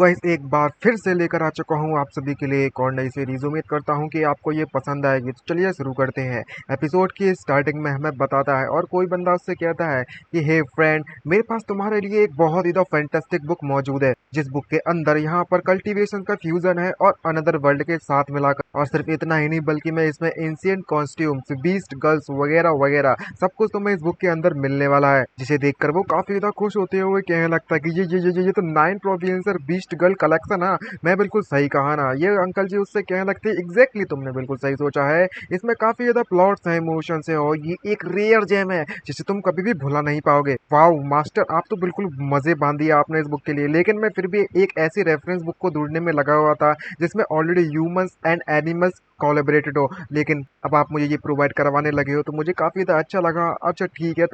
Guys एक बार फिर से लेकर आ चुका हूँ आप सभी के लिए एक और नई सीरीज। उम्मीद करता हूँ कि आपको ये पसंद आएगी। तो चलिए शुरू करते हैं। एपिसोड की स्टार्टिंग में हमें बताता है और कोई बंदा उससे कहता है कि हे फ्रेंड, मेरे पास तुम्हारे लिए एक बहुत ही फैंटास्टिक बुक मौजूद है, जिस बुक के अंदर यहाँ पर कल्टीवेशन का फ्यूजन है और अनदर वर्ल्ड के साथ मिलाकर। और सिर्फ इतना ही नहीं बल्कि मैं इसमें एंशिएंट कॉस्ट्यूम्स, बीस्ट गर्ल्स वगैरह वगैरह सब कुछ तुम्हें इस बुक के अंदर मिलने वाला है। जिसे देखकर वो काफी ज्यादा खुश होते हुए कहने लगता है कि ये तो 9 प्रोविंसर बीस्ट गर्ल कलेक्शन। हाँ, मैं बिल्कुल सही कहा ना। ये अंकल जी उससे कहने लगते हैं एग्जैक्टली तुमने बिल्कुल सही सोचा है। इसमें काफी ज्यादा प्लॉट्स हैं, इमोशंस हैं और ये एक रेयर जेम है जिसे तुम कभी भी भुला नहीं पाओगे। वाओ मास्टर, आप तो बिल्कुल मजे बांध दिया आपने इस बुक के लिए। लेकिन मैं फिर भी एक ऐसी रेफरेंस बुक को ढूंढने में लगा हुआ था जिसमें already humans and animals collaborated हो, लेकिन अब आप मुझे ये प्रोवाइड करवाने लगे हो तो मुझे काफी ज्यादा अच्छा लगा। अच्छा ठीक है,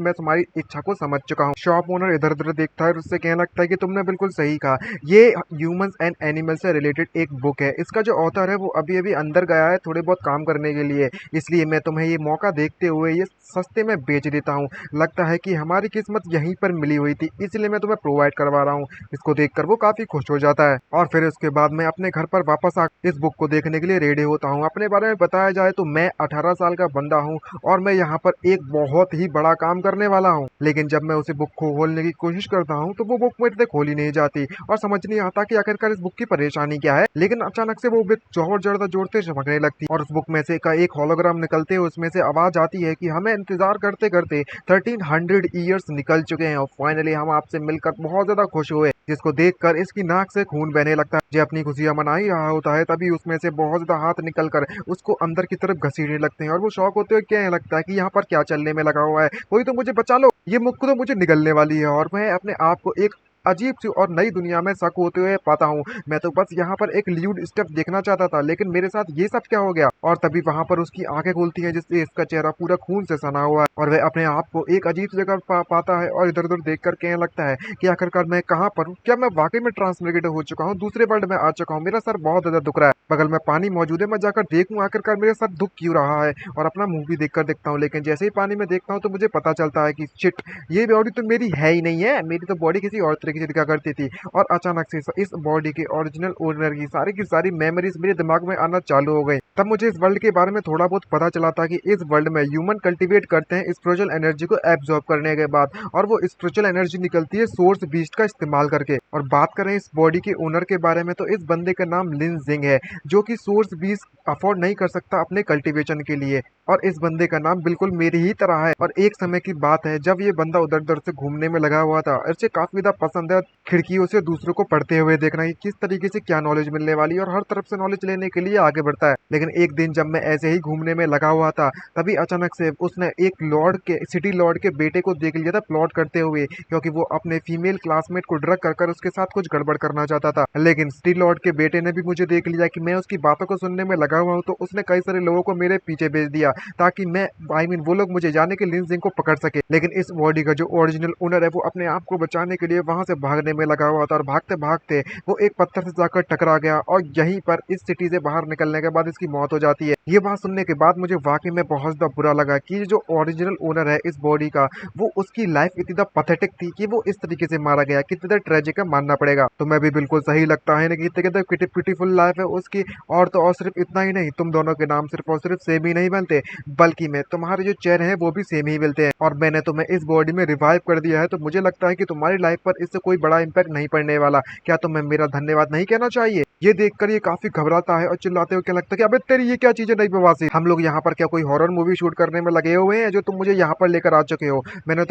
मैं तुम्हारी इच्छा को समझ चुका हूँ। शॉप ओनर इधर उधर देखता है और उससे कहने लगता है कि तुमने बिल्कुल सही कहा, ये ह्यूमंस एंड एनिमल्स से रिलेटेड एक बुक है। इसका जो ऑथर है वो अभी अभी अंदर गया है थोड़े बहुत काम करने के लिए, इसलिए मैं तुम्हें ये मौका देखते हुए ये सस्ते में बेच देता हूँ। लगता है कि हमारी किस्मत यहीं पर मिली हुई थी, इसलिए मैं तुम्हें प्रोवाइड करवा रहा हूँ। इसको देखकर वो काफी खुश हो जाता है और फिर उसके बाद मैं अपने घर पर वापस आ इस बुक को देखने के लिए रेडी होता हूँ। अपने बारे में बताया जाए तो मैं 18 साल का बंदा हूँ और मैं यहाँ पर एक बहुत ही बड़ा काम करने वाला हूँ। लेकिन जब मैं उसे बुक को खोलने की कोशिश करता हूँ तो वो बुक मेरे से खोली नहीं जाती और समझ नहीं आता कि आखिरकार इस बुक की परेशानी क्या है। लेकिन अचानक से वो बुक जोर ज्यादा जोर से चमकने लगती और उस बुक में से का एक होलोग्राम निकलते हुए उसमें से आवाज आती है कि हमें इंतजार करते करते 1300 ईयर्स निकल चुके हैं और फाइनली हम आपसे मिलकर बहुत ज्यादा खुश हुए। जिसको देखकर इसकी नाक से खून बहने लगता है। जो अपनी खुशियां मना ही रहा होता है तभी उसमें से बहुत ज्यादा हाथ निकल कर उसको अंदर की तरफ घसीटने लगते हैं और वो शौक होते हुए कहने लगता है कि यहाँ पर क्या चलने में लगा हुआ है, कोई तो मुझे बचा लो, ये मुक्क तो मुझे निगलने वाली है। और मैं अपने आप को एक अजीब सी और नई दुनिया में शक होते हुए पाता हूँ। मैं तो बस यहाँ पर एक ल्यूड स्टेप देखना चाहता था, लेकिन मेरे साथ ये सब क्या हो गया। और तभी वहां पर उसकी आंखें खुलती हैं जिससे इसका चेहरा पूरा खून से सना हुआ है और वह अपने आप को एक अजीब सी जगह पाता है और इधर उधर देख कर कहने लगता है कि आखिरकार मैं कहाँ पर हूँ, क्या मैं वाकई में ट्रांसमिग्रेट हो चुका हूँ, दूसरे वर्ल्ड में आ चुका हूँ। मेरा सर बहुत ज्यादा दुख रहा है, बगल में पानी मौजूद है, मैं जाकर देखूँ आखिरकार मेरे सर दुख क्यों रहा है और अपना मुंह भी देखकर देखता हूँ। लेकिन जैसे ही पानी में देखता हूँ तो मुझे पता चलता है कि शिट, ये बॉडी तो मेरी है ही नहीं है, मेरी तो बॉडी किसी और तरीके से दिखा करती थी। और अचानक से इस बॉडी के ओरिजिनल ओनर की सारी मेमोरीज मेरे दिमाग में आना चालू हो गई। तब मुझे इस वर्ल्ड के बारे में थोड़ा बहुत पता चला था कि इस वर्ल्ड में ह्यूमन कल्टीवेट करते हैं स्पिरिचुअल एनर्जी को एब्जॉर्ब करने के बाद, और वो स्पिरिचुअल एनर्जी निकलती है सोर्स बीस्ट का इस्तेमाल करके। और बात करें इस बॉडी के ओनर के बारे में तो इस बंदे का नाम लिन जिंग है, जो कि सोर्स बीस्ट अफोर्ड नहीं कर सकता अपने कल्टीवेशन के लिए। और इस बंदे का नाम बिल्कुल मेरी ही तरह है। और एक समय की बात है जब ये बंदा उधर उधर से घूमने में लगा हुआ था, इसे काफी ज्यादा पसंद है खिड़कियों से दूसरों को पढ़ते हुए देखना कि किस तरीके से क्या नॉलेज मिलने वाली है, और हर तरफ से नॉलेज लेने के लिए आगे बढ़ता है। लेकिन एक दिन जब मैं ऐसे ही घूमने में लगा हुआ था तभी अचानक से उसने एक लॉर्ड के सिटी लॉर्ड के बेटे को देख लिया था प्लॉट करते हुए, क्योंकि वो अपने फीमेल क्लासमेट को ड्रग कर उसके साथ कुछ गड़बड़ करना चाहता था। लेकिन सिटी लॉर्ड के बेटे ने भी मुझे देख लिया कि मैं उसकी बातों को सुनने में लगा हुआ हूँ, तो उसने कई सारे लोगों को मेरे पीछे भेज दिया ताकि मैं वो लोग मुझे जाने के लिन जिंग को पकड़ सके। लेकिन इस बॉडी का जो ओरिजिनल ओनर है वो अपने आप को बचाने के लिए वहां से भागने में लगा हुआ था और भागते भागते वो एक पत्थर से जाकर टकरा गया और यहीं पर इस सिटी से बाहर निकलने के बाद इसकी मौत हो जाती है। ये बात सुनने के बाद मुझे वाकई में बहुत ज्यादा बुरा लगा कि जो ओरिजिनल ओनर है इस बॉडी का, वो उसकी लाइफ इतनी ज्यादा पथेटिक थी कि वो इस तरीके से मारा गया, कितनी ज्यादा ट्रेजिक है मानना पड़ेगा। तो मैं भी बिल्कुल सही लगता है ना कि कितनी ब्यूटीफुल लाइफ है उसकी। और तो और सिर्फ इतना ही नहीं, तुम दोनों के नाम सिर्फ और सिर्फ सेम ही नहीं बनते, बल्कि में तुम्हारे जो चेहरे हैं वो भी सेम ही मिलते हैं। और मैंने तुम्हें इस बॉडी में रिवाइव कर दिया है, तो मुझे लगता है कि तुम्हारी लाइफ पर इससे कोई बड़ा इम्पैक्ट नहीं पड़ने वाला। क्या तुम्हें मेरा धन्यवाद नहीं कहना चाहिए? ये देखकर ये काफी घबराता है और चिल्लाते हुए क्या लगता है कि अबे तेरी ये क्या चीजें नहीं बवासी, हम लोग यहाँ पर क्या कोई हॉरर मूवी शूट करने में लगे हुए हैं जो तुम मुझे यहाँ पर लेकर आ चुके हो। मैंने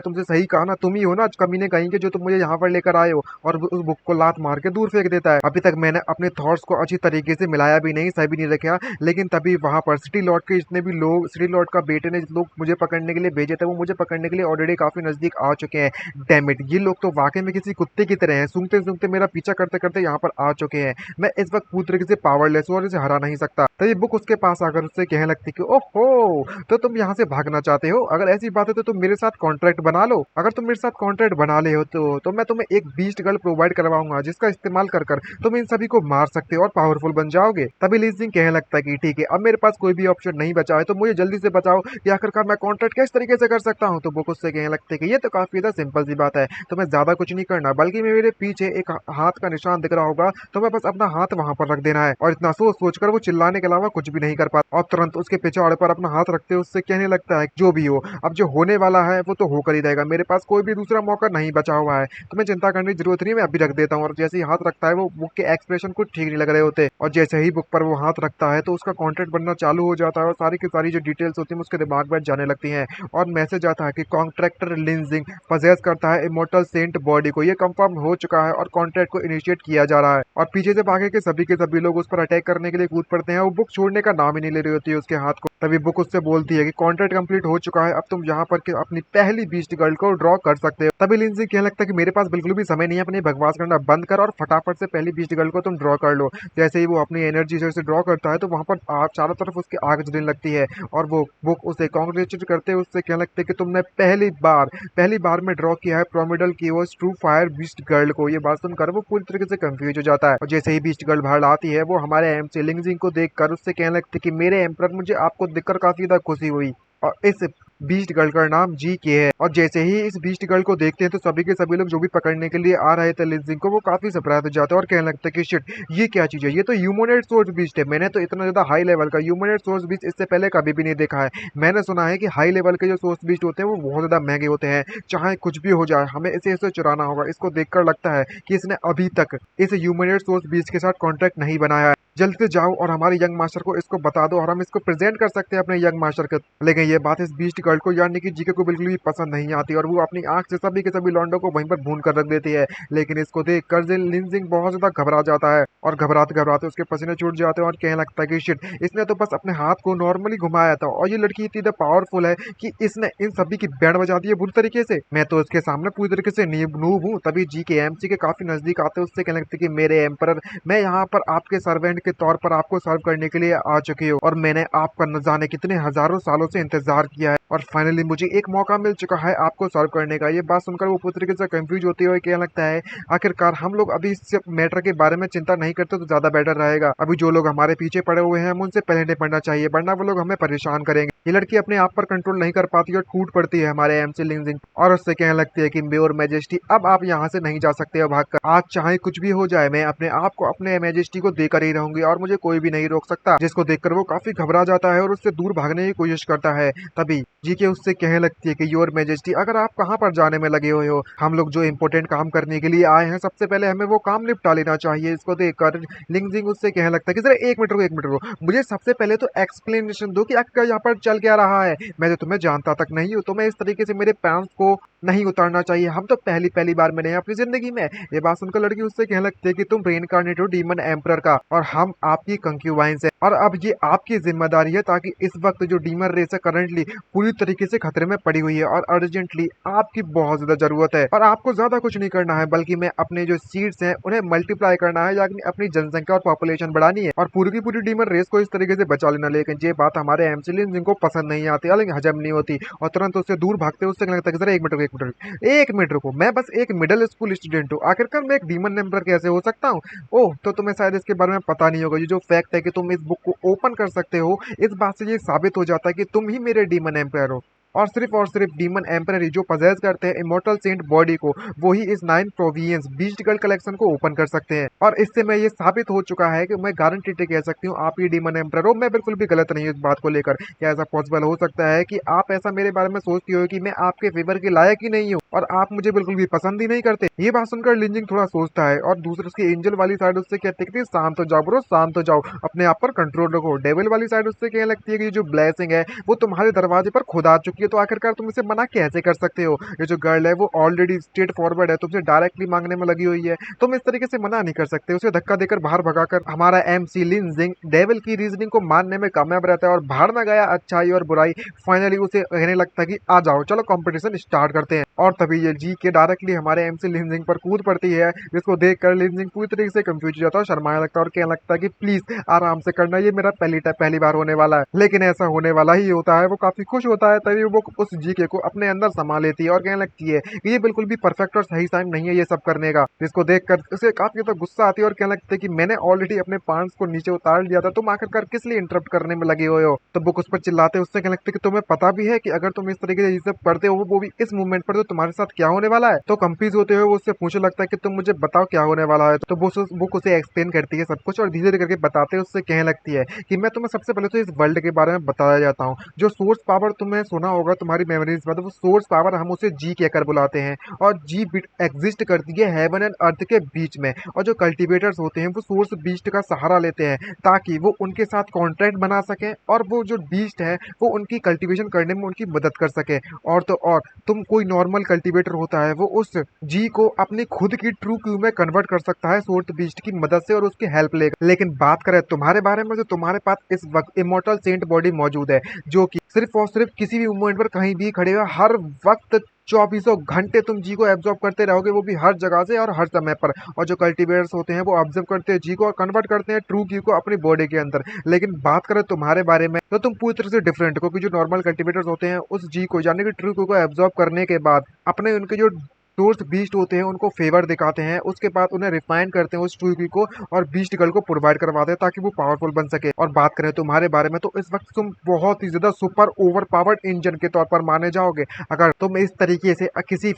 तुमसे सही कहा ना, तुम ही हो ना कमीने कहीं के जो तुम मुझे यहाँ पर लेकर आए हो और उस बुक को लात मार के दूर फेंक देता है। अभी तक मैंने अपने थॉट्स को अच्छी तरीके से मिलाया भी नहीं, सही भी नहीं रखा। लेकिन तभी वहां पर सिटी लॉर्ड के जितने भी लोग, सिटी लॉर्ड का बेटे ने लोग मुझे पकड़ने के लिए भेजे थे, वो मुझे पकड़ने के लिए ऑलरेडी काफी नजदीक आ चुके हैं। डैम इट, ये लोग तो वाकई में किसी कुत्ते की तरह हैं, सूंघते सूंघते मेरा पीछा करते करते यहाँ पर आ चुके हैं। मैं इस वक्त पूरी तरीके से पावरलेस हूँ और इसे हरा नहीं सकता। तभी बुक उसके पास आकर उससे कहने लगती कि ओहो, तो तुम यहाँ से भागना चाहते हो? अगर ऐसी बात है तो तुम मेरे साथ कॉन्ट्रैक्ट बना लो। अगर तुम मेरे साथ कॉन्ट्रैक्ट बना ले हो तो मैं तुम्हें एक बीस्ट गर्ल प्रोवाइड करवाऊंगा जिसका इस्तेमाल कर कर तुम इन सभी को मार सकते हो और पावरफुल बन जाओगे। तभी ली जिंग कहने लगता है कि ठीक है, अब मेरे पास कोई भी ऑप्शन नहीं बचा है, तो मुझे जल्दी से बताओ कि आखिरकार मैं कॉन्ट्रैक्ट किस तरीके से कर सकता हूँ। तो बुक उससे कहने लगते कि ये तो काफी ज्यादा सिंपल सी बात है, तुम्हें ज्यादा कुछ नहीं करना, बल्कि मेरे पीछे एक हाथ का निशान दिख रहा होगा, तुम्हें बस अपना हाथ वहां पर रख देना है। और इतना सोच सोच कर वो चिल्लाने के अलावा कुछ भी नहीं कर पाता और तुरंत उसके पिछवाड़े पर अपना हाथ रखते उससे कहने लगता है जो भी हो, अब जो होने वाला है वो तो होकर ही रहेगा, मेरे पास कोई भी दूसरा मौका नहीं बचा हुआ है, तुम्हें चिंता करने की जरूरत नहीं, मैं अभी रख देता हूँ। और जैसे ही हाथ रखता है वो बुक के एक्सप्रेशन कुछ ठीक नहीं लग रहे होते, और जैसे ही बुक पर वो हाथ रखता है तो उसका कॉन्ट्रैक्ट बनना चालू हो जाता है और सारी की सारी जो डिटेल्स होती है उसके दिमाग में जाने लगती हैं। और मैसेज आता है कि कॉन्ट्रैक्टर लिंजिंग पजेस करता है इमोर्टल सेंट बॉडी को, ये कंफर्म हो चुका है और कॉन्ट्रैक्ट को इनिशिएट किया जा रहा है। और पीछे से भागे के सभी लोग उस पर अटैक करने के लिए कूद पड़ते हैं। वो बुक छोड़ने का नाम ही नहीं ले रही होती है उसके हाथ को। तभी बुक उससे बोलती है कि कॉन्ट्रैक्ट कंप्लीट हो चुका है, अब तुम यहाँ पर अपनी पहली बीस्ट गर्ल को ड्रॉ कर सकते हो। तभी लिंजिंग कहने लगता है कि मेरे पास बिल्कुल भी समय नहीं है, अपनी बकवास करना बंद कर और फटाफट से पहली बीस्ट गर्ल को तुम ड्रॉ कर लो। जैसे ही वो अपनी एनर्जी से ड्रॉ करता है तो वहां पर चारों तरफ उसकी आग जलने लगती है और वो बुक उसे कांग्रेचुलेट करते हुए उससे कहने लगते हैं कि तुमने पहली बार में ड्रॉ किया है प्रोमिडल की वो ट्रू फायर बीस्ट गर्ल को। ये बात सुनकर वो पूरी तरीके से कंफ्यूज हो जाता है और जैसे ही बीस्ट गर्ल बाहर आती है वो हमारे एमसी लिंजिंग को देखकर उससे कहने लगती है कि मेरे एम्परर, मुझे आपको देखकर काफी ज्यादा खुशी हुई और इस बीस्ट गर्ल का नाम जी के है। और जैसे ही इस बीस्ट गर्ल को देखते हैं तो सभी के सभी लोग जो भी पकड़ने के लिए आ रहे थे लिंजिंग को, वो काफी सरप्राइज हो जाते हैं और कहने लगते हैं कि शिट, ये क्या चीज है, ये तो ह्यूमनोइड सोर्स बीस्ट है, मैंने तो इतना ज्यादा हाई लेवल का ह्यूमनोइड सोर्स बीस्ट इससे पहले कभी भी नहीं देखा है। मैंने सुना है कि हाई लेवल के जो सोर्स बीस्ट होते हैं वो बहुत ज्यादा महंगे होते हैं, चाहे कुछ भी हो जाए हमें इसे चुराना होगा। इसको देखकर लगता है कि इसने अभी तक इस ह्यूमनोइड सोर्स बीस्ट के साथ कॉन्ट्रैक्ट नहीं बनाया है। जल्दी से जाओ और हमारे यंग मास्टर को इसको बता दो और हम इसको प्रेजेंट कर सकते हैं अपने यंग मास्टर के। लेकिन ये बात इस बीस्ट गर्ल को यानी कि जीके को बिल्कुल भी पसंद नहीं आती और वो अपनी आंख से सभी के सभी लॉन्डो को वहीं पर भून कर रख देती है। लेकिन इसको देख कर लिंजिंग बहुत ज्यादा घबरा जाता है और घबराते घबराते उसके पसीने छूट जाते हैं और कहने लगता है कि शिट, इसने तो बस अपने हाथ को नॉर्मली घुमाया था और ये लड़की इतनी पावरफुल है कि इसने इन सभी की बैंड बजा दी है बुरी तरीके से, मैं तो इसके सामने पूरी तरीके से नूब हूँ। तभी जी के एमसी के काफी नजदीक आते उससे कहने लगते कि मेरे एम्परर, मैं यहाँ पर आपके सर्वेंट के तौर पर आपको सर्व करने के लिए आ चुकी हूँ और मैंने आपका न जाने कितने हजारों सालों से इंतजार किया है और फाइनली मुझे एक मौका मिल चुका है आपको सर्व करने का। ये बात सुनकर वो पूरी तरीके से कंफ्यूज होती है, क्या लगता है आखिरकार हम लोग अभी इस मैटर के बारे में चिंता नहीं करते तो ज्यादा बेटर रहेगा। अभी जो लोग हमारे पीछे पड़े हुए हैं हम उनसे पहले निपटना चाहिए, वरना वो लोग हमें परेशान करेंगे। ये लड़की अपने आप पर कंट्रोल नहीं कर पाती और टूट पड़ती है हमारे एमसी लिंजिंग और उससे कहने लगती है कि मेयोर मैजेस्टी, अब आप यहाँ से नहीं जा सकते हो भागकर, आज चाहे कुछ भी हो जाए मैं अपने आप को अपने मैजेस्टी को देकर ही रहूंगी और मुझे कोई भी नहीं रोक सकता। जिसको देखकर वो काफी घबरा जाता है और उससे दूर भागने की कोशिश करता है। तभी जीके उससे कहने लगती है कि योर मैजेस्टी, अगर आप कहाँ पर जाने में लगे हुए हो, हम लोग जो इम्पोर्टेंट काम करने के लिए आए हैं सबसे पहले हमें वो काम निपटा लेना चाहिए। इसको देखकर लिंजिंग उससे कहने लगता है कि जरा एक मिनट रुको, मुझे सबसे पहले तो एक्सप्लेनेशन दो कि आपका यहाँ पर चल क्या रहा है, मैं तो तुम्हें जानता तक नहीं हूँ, तुम्हें इस तरीके से मेरे पैंट्स को नहीं उतारना चाहिए, हम तो पहली बार मिले हैं अपनी जिंदगी में। ये बात सुनकर लड़की उससे कहने लगती है कि तुम रेनकार्नेट हो डीमन एम्परर का और हम आपकी कंक्यूबाइंस है और अब ये आपकी जिम्मेदारी है ताकि इस वक्त जो डीमन रेस है करंटली पूरी तरीके से खतरे में पड़ी हुई है और अर्जेंटली आपकी बहुत ज्यादा जरूरत है और आपको ज्यादा कुछ नहीं करना है बल्कि मैं अपने जो सीड्स हैं उन्हें मल्टीप्लाई करना है, यानी अपनी जनसंख्या और पॉपुलेशन बढ़ानी है और पूरी की पूरी डीमन रेस को इस तरीके से बचा लेना। लेकिन ये बात हमारे एमसीलिन जिनको पसंद नहीं आती, लेकिन हजम नहीं होती और तुरंत उससे दूर भागते उससे लगता है कि जरा एक मिनट रुको, मैं बस एक मिडिल स्कूल स्टूडेंट हूँ, आखिरकार मैं एक डीमन एम्परर कैसे हो सकता हूँ। ओह, तो तुम्हें शायद इसके बारे में पता नहीं होगा, ये जो फैक्ट है कि तुम इस बुक को ओपन कर सकते हो, इस बात से ये साबित हो जाता है कि तुम ही मेरे डीमन एम्परर हो और सिर्फ डीमन एम्परर जो पजेस करते हैं इमोर्टल सेंट बॉडी को, वो ही इस 9 प्रोवियंस बीस्ट गर्ल कलेक्शन को ओपन कर सकते हैं। और इससे मैं ये साबित हो चुका है कि मैं गारंटी कह सकती हूँ आप ही डीमन एम्परर हो। मैं बिल्कुल भी गलत नहीं हूँ इस बात को लेकर। क्या ऐसा पॉसिबल हो सकता है कि आप ऐसा मेरे बारे में सोचती हो कि मैं आपके फेवर के लायक ही नहीं हूँ और आप मुझे बिल्कुल भी पसंद ही नहीं करते। ये बात सुनकर लिंजिंग थोड़ा सोचता है और दूसरे उसकी एंजल वाली साइड उससे कहती है शांत हो जाओ ब्रो, शांत हो जाओ, अपने आप पर कंट्रोल रखो। डेविल वाली साइड उससे कहने लगती है कि जो ब्लेसिंग है वो तुम्हारे दरवाजे पर खुद आ चुकी है है तो आखिरकार तुम इसे मना कैसे कर सकते हो। ये जो गर्ल है वो ऑलरेडी स्ट्रेट फॉरवर्ड है, तुमसे डायरेक्टली मांगने में लगी हुई है, तुम इस तरीके से मना नहीं कर सकते। उसे धक्का देकर बाहर भगाकर हमारा MC लिनजिंग डेविल की रीजनिंग को मानने में कामयाब रहता है और बाहर में गया अच्छाई और बुराई। फाइनली उसे कहने लगता है कि आ जाओ चलो कंपटीशन स्टार्ट करते हैं। और तभी ये जी के डायरेक्टली हमारे MC लिनजिंग पर कूद पड़ती है, जिसको देखकर लिनजिंग पूरी तरीके से कंफ्यूज हो जाता है, शर्माया लगता है और कहने लगता है कि प्लीज आराम से करना, ये मेरा पहली बार होने वाला है। लेकिन ऐसा होने वाला ही होता है। वो काफी खुश होता है, तभी वो उस जीके को अपने अंदर समा लेती है और कहने लगती है कि ये बिल्कुल भी परफेक्ट और सही टाइम नहीं है ये सब करने का। जिसको देखकर उसे काफी ज्यादा गुस्सा आती है और कहने लगती है कि मैंने ऑलरेडी अपने पांच को नीचे उतार लिया था, तुम आखिरकार किस लिए इंटरप्ट करने में लगे हुए हो। तो बुक उस पर चिल्लाते उससे कहने लगते कि तुम्हें पता भी है कि अगर तुम इस तरीके से ये सब करते हो वो भी इस मूवमेंट पर, तो तुम्हारे साथ क्या होने वाला है। तो कंफ्यूज होते हुए वो उससे पूछने लगता है कि तुम मुझे बताओ क्या होने वाला है। तो बुक उसे एक्सप्लेन करती है सब कुछ और धीरे धीरे करके बताते उससे कहने लगती है कि मैं तुम्हें सबसे पहले तो इस वर्ल्ड के बारे में बताया जाता हूँ। जो सोर्स पावर तुमने सुना होगा तुम्हारी मेमोरीज में, तो वो सोर्स पावर हम उसे जी कहकर बुलाते हैं और जी एग्जिस्ट करती है हेवन एंड अर्थ के बीच में। और जो कल्टीवेटर्स होते हैं वो सोर्स बीस्ट का सहारा लेते हैं ताकि वो उनके साथ कॉन्ट्रैक्ट बना सके और वो जो बीस्ट है वो उनकी कल्टीवेशन करने में उनकी मदद कर सके। और तो और तुम कोई नॉर्मल कल्टीवेटर होता है वो उस जी को अपनी खुद की ट्रू क्यू में कन्वर्ट कर सकता है सोर्स बीस्ट की मदद से और उसकी हेल्प लेकर। लेकिन बात करें तुम्हारे बारे में, तो तुम्हारे पास इस वक्त इमोर्टल सेंट बॉडी मौजूद है जो कि सिर्फ और सिर्फ किसी भी मोमेंट पर कहीं भी खड़े हुए हर वक्त 2400 घंटे तुम जी को एब्जॉर्ब करते रहोगे, वो भी हर जगह से और हर समय पर। और जो कल्टीवेटर्स होते हैं वो ऑब्जर्व करते हैं जी को और कन्वर्ट करते हैं ट्रू क्यू को अपनी बॉडी के अंदर। लेकिन बात करें तुम्हारे बारे में तो तुम पूरी तरह से डिफरेंट हो, क्योंकि जो नॉर्मल कल्टीवेटर्स होते हैं उस जी को यानी कि ट्रू क्यू को एब्जॉर्ब करने के बाद अपने उनके जो सोर्स बीस्ट होते हैं उनको फेवर दिखाते हैं, उसके बाद उन्हें रिफाइन करते हैं उस ट्रू को और बीस्ट गर्ल को प्रोवाइड करवाते हैं ताकि वो पावरफुल बन सके। और बात करें तुम्हारे बारे में तो इस वक्त तुम बहुत ही ज्यादा सुपर ओवर पावर्ड इंजन के तौर पर माने जाओगे। अगर तुम इस तरीके से किसी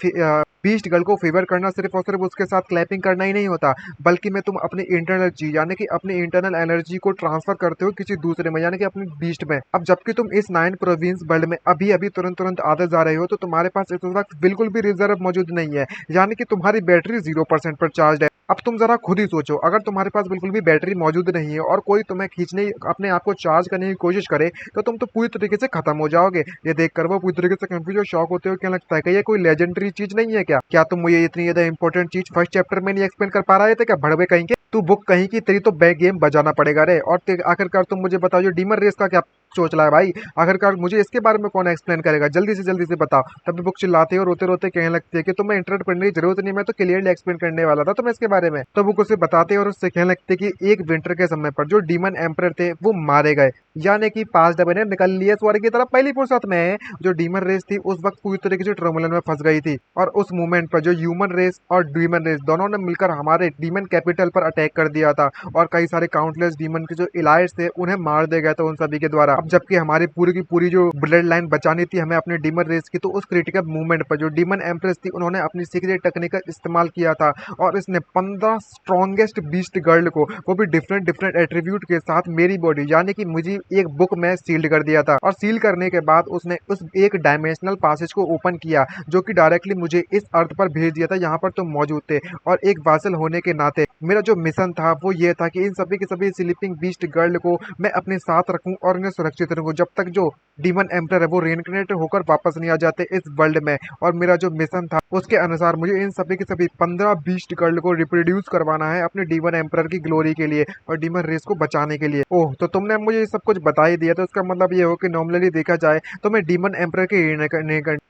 बीस्ट गर्ल को फेवर करना सिर्फ और सिर्फ उसके साथ क्लैपिंग करना ही नहीं होता, बल्कि में तुम अपनी इंटरनल जी यानी कि अपनी इंटरनल एनर्जी को ट्रांसफर करते हो किसी दूसरे में यानी कि अपनी बीस्ट में। अब जबकि तुम इस 9 प्रोविंस वर्ल्ड में अभी अभी तुरंत आते जा रहे हो तो तुम्हारे पास इस वक्त बिल्कुल भी रिजर्व मौजूद नहीं है, यानी कि तुम्हारी बैटरी 0% पर चार्ज है। अब तुम जरा खुद ही सोचो, अगर तुम्हारे पास बिल्कुल भी बैटरी मौजूद नहीं है और कोई तुम्हें खींचने अपने आप को चार्ज करने की कोशिश करे तो तुम तो पूरी तरीके से खत्म हो जाओगे। ये देखकर वो पूरी तरीके से कंफ्यूज और शॉक होते हो, क्या लगता है कि ये कोई लेजेंडरी चीज नहीं है क्या तुम मुझे इतनी ज्यादा इंपॉर्टेंट चीज फर्स्ट चैप्टर में नहीं एक्सप्लेन कर पा रहे थे क्या भड़वे कहीं के। तू बुक कहीं की, तेरी तो बैक गेम बजाना पड़ेगा रे। और आखिरकार तुम मुझे बताओ जो डीमन रेस का क्या सोच रहा है भाई, आखिरकार मुझे इसके बारे में कौन एक्सप्लेन करेगा, जल्दी से बताओ। तभी बुक चिल्लाते और रोते रोते कहने लगती है कि तुम्हें इंटरप्ट करने की जरूरत नहीं, मैं तो क्लियरली एक्सप्लेन करने वाला था तुम्हें इसके बारे में। तो बुक उसे बताते और उससे कहने लगते कि एक विंटर के समय पर जो डीमन एम्परर थे वो मारे गए, यानी कि 5 डबे ने निकल लिए स्वर्ग की तरफ पहली फुर्सत में। जो डीमन रेस थी उस वक्त पूरी तरीके से ट्रमोलन में फंस गई थी और उस मोमेंट पर जो ह्यूमन रेस और डीमन रेस दोनों ने मिलकर हमारे डीमन कैपिटल पर अटैक कर दिया था और कई सारे काउंटलेस डीमन के जो इलाइट्स थे उन्हें मार दिया गया था उन सभी के द्वारा। अब जबकि हमारी पूरी की पूरी जो ब्लड लाइन बचानी थी हमें अपने डीमन रेस की, तो उस क्रिटिकल मूवमेंट पर जो डीमन एम्प्रेस थी उन्होंने अपनी सीक्रेट टेक्निक का इस्तेमाल किया था और इसने 15 स्ट्रॉन्गेस्ट बीस्ट गर्ल को, वो भी डिफरेंट एट्रीब्यूट के साथ, मेरी बॉडी यानी कि मुझे एक बुक में सील्ड कर दिया था। और सील करने के बाद उसने उस एक डायमेंशनल पैसेज को ओपन किया जो कि डायरेक्टली मुझे इस अर्थ पर भेज दिया था, यहाँ पर तुम मौजूद थे। और एक वासल होने के नाते मेरा जो मिशन था वो ये था कि इन सभी के सभी स्लीपिंग बीस्ट गर्ल को मैं अपने साथ रखूं और उन्हें सुरक्षित रखूं जब तक जो डीमन एम्परर है वो रेइनकार्नेट होकर वापस नहीं आ जाते इस वर्ल्ड में। और मेरा जो मिशन था उसके अनुसार मुझे इन सभी के सभी 15 बीस्ट गर्ल को रिप्रोड्यूस करवाना है अपने डीमन एम्परर की ग्लोरी के लिए और डीमन रेस को बचाने के लिए। ओह, तो तुमने मुझे ये सब कुछ बता ही दिया, तो इसका मतलब ये हो कि नॉर्मली देखा जाए तो मैं डीमन एम्परर के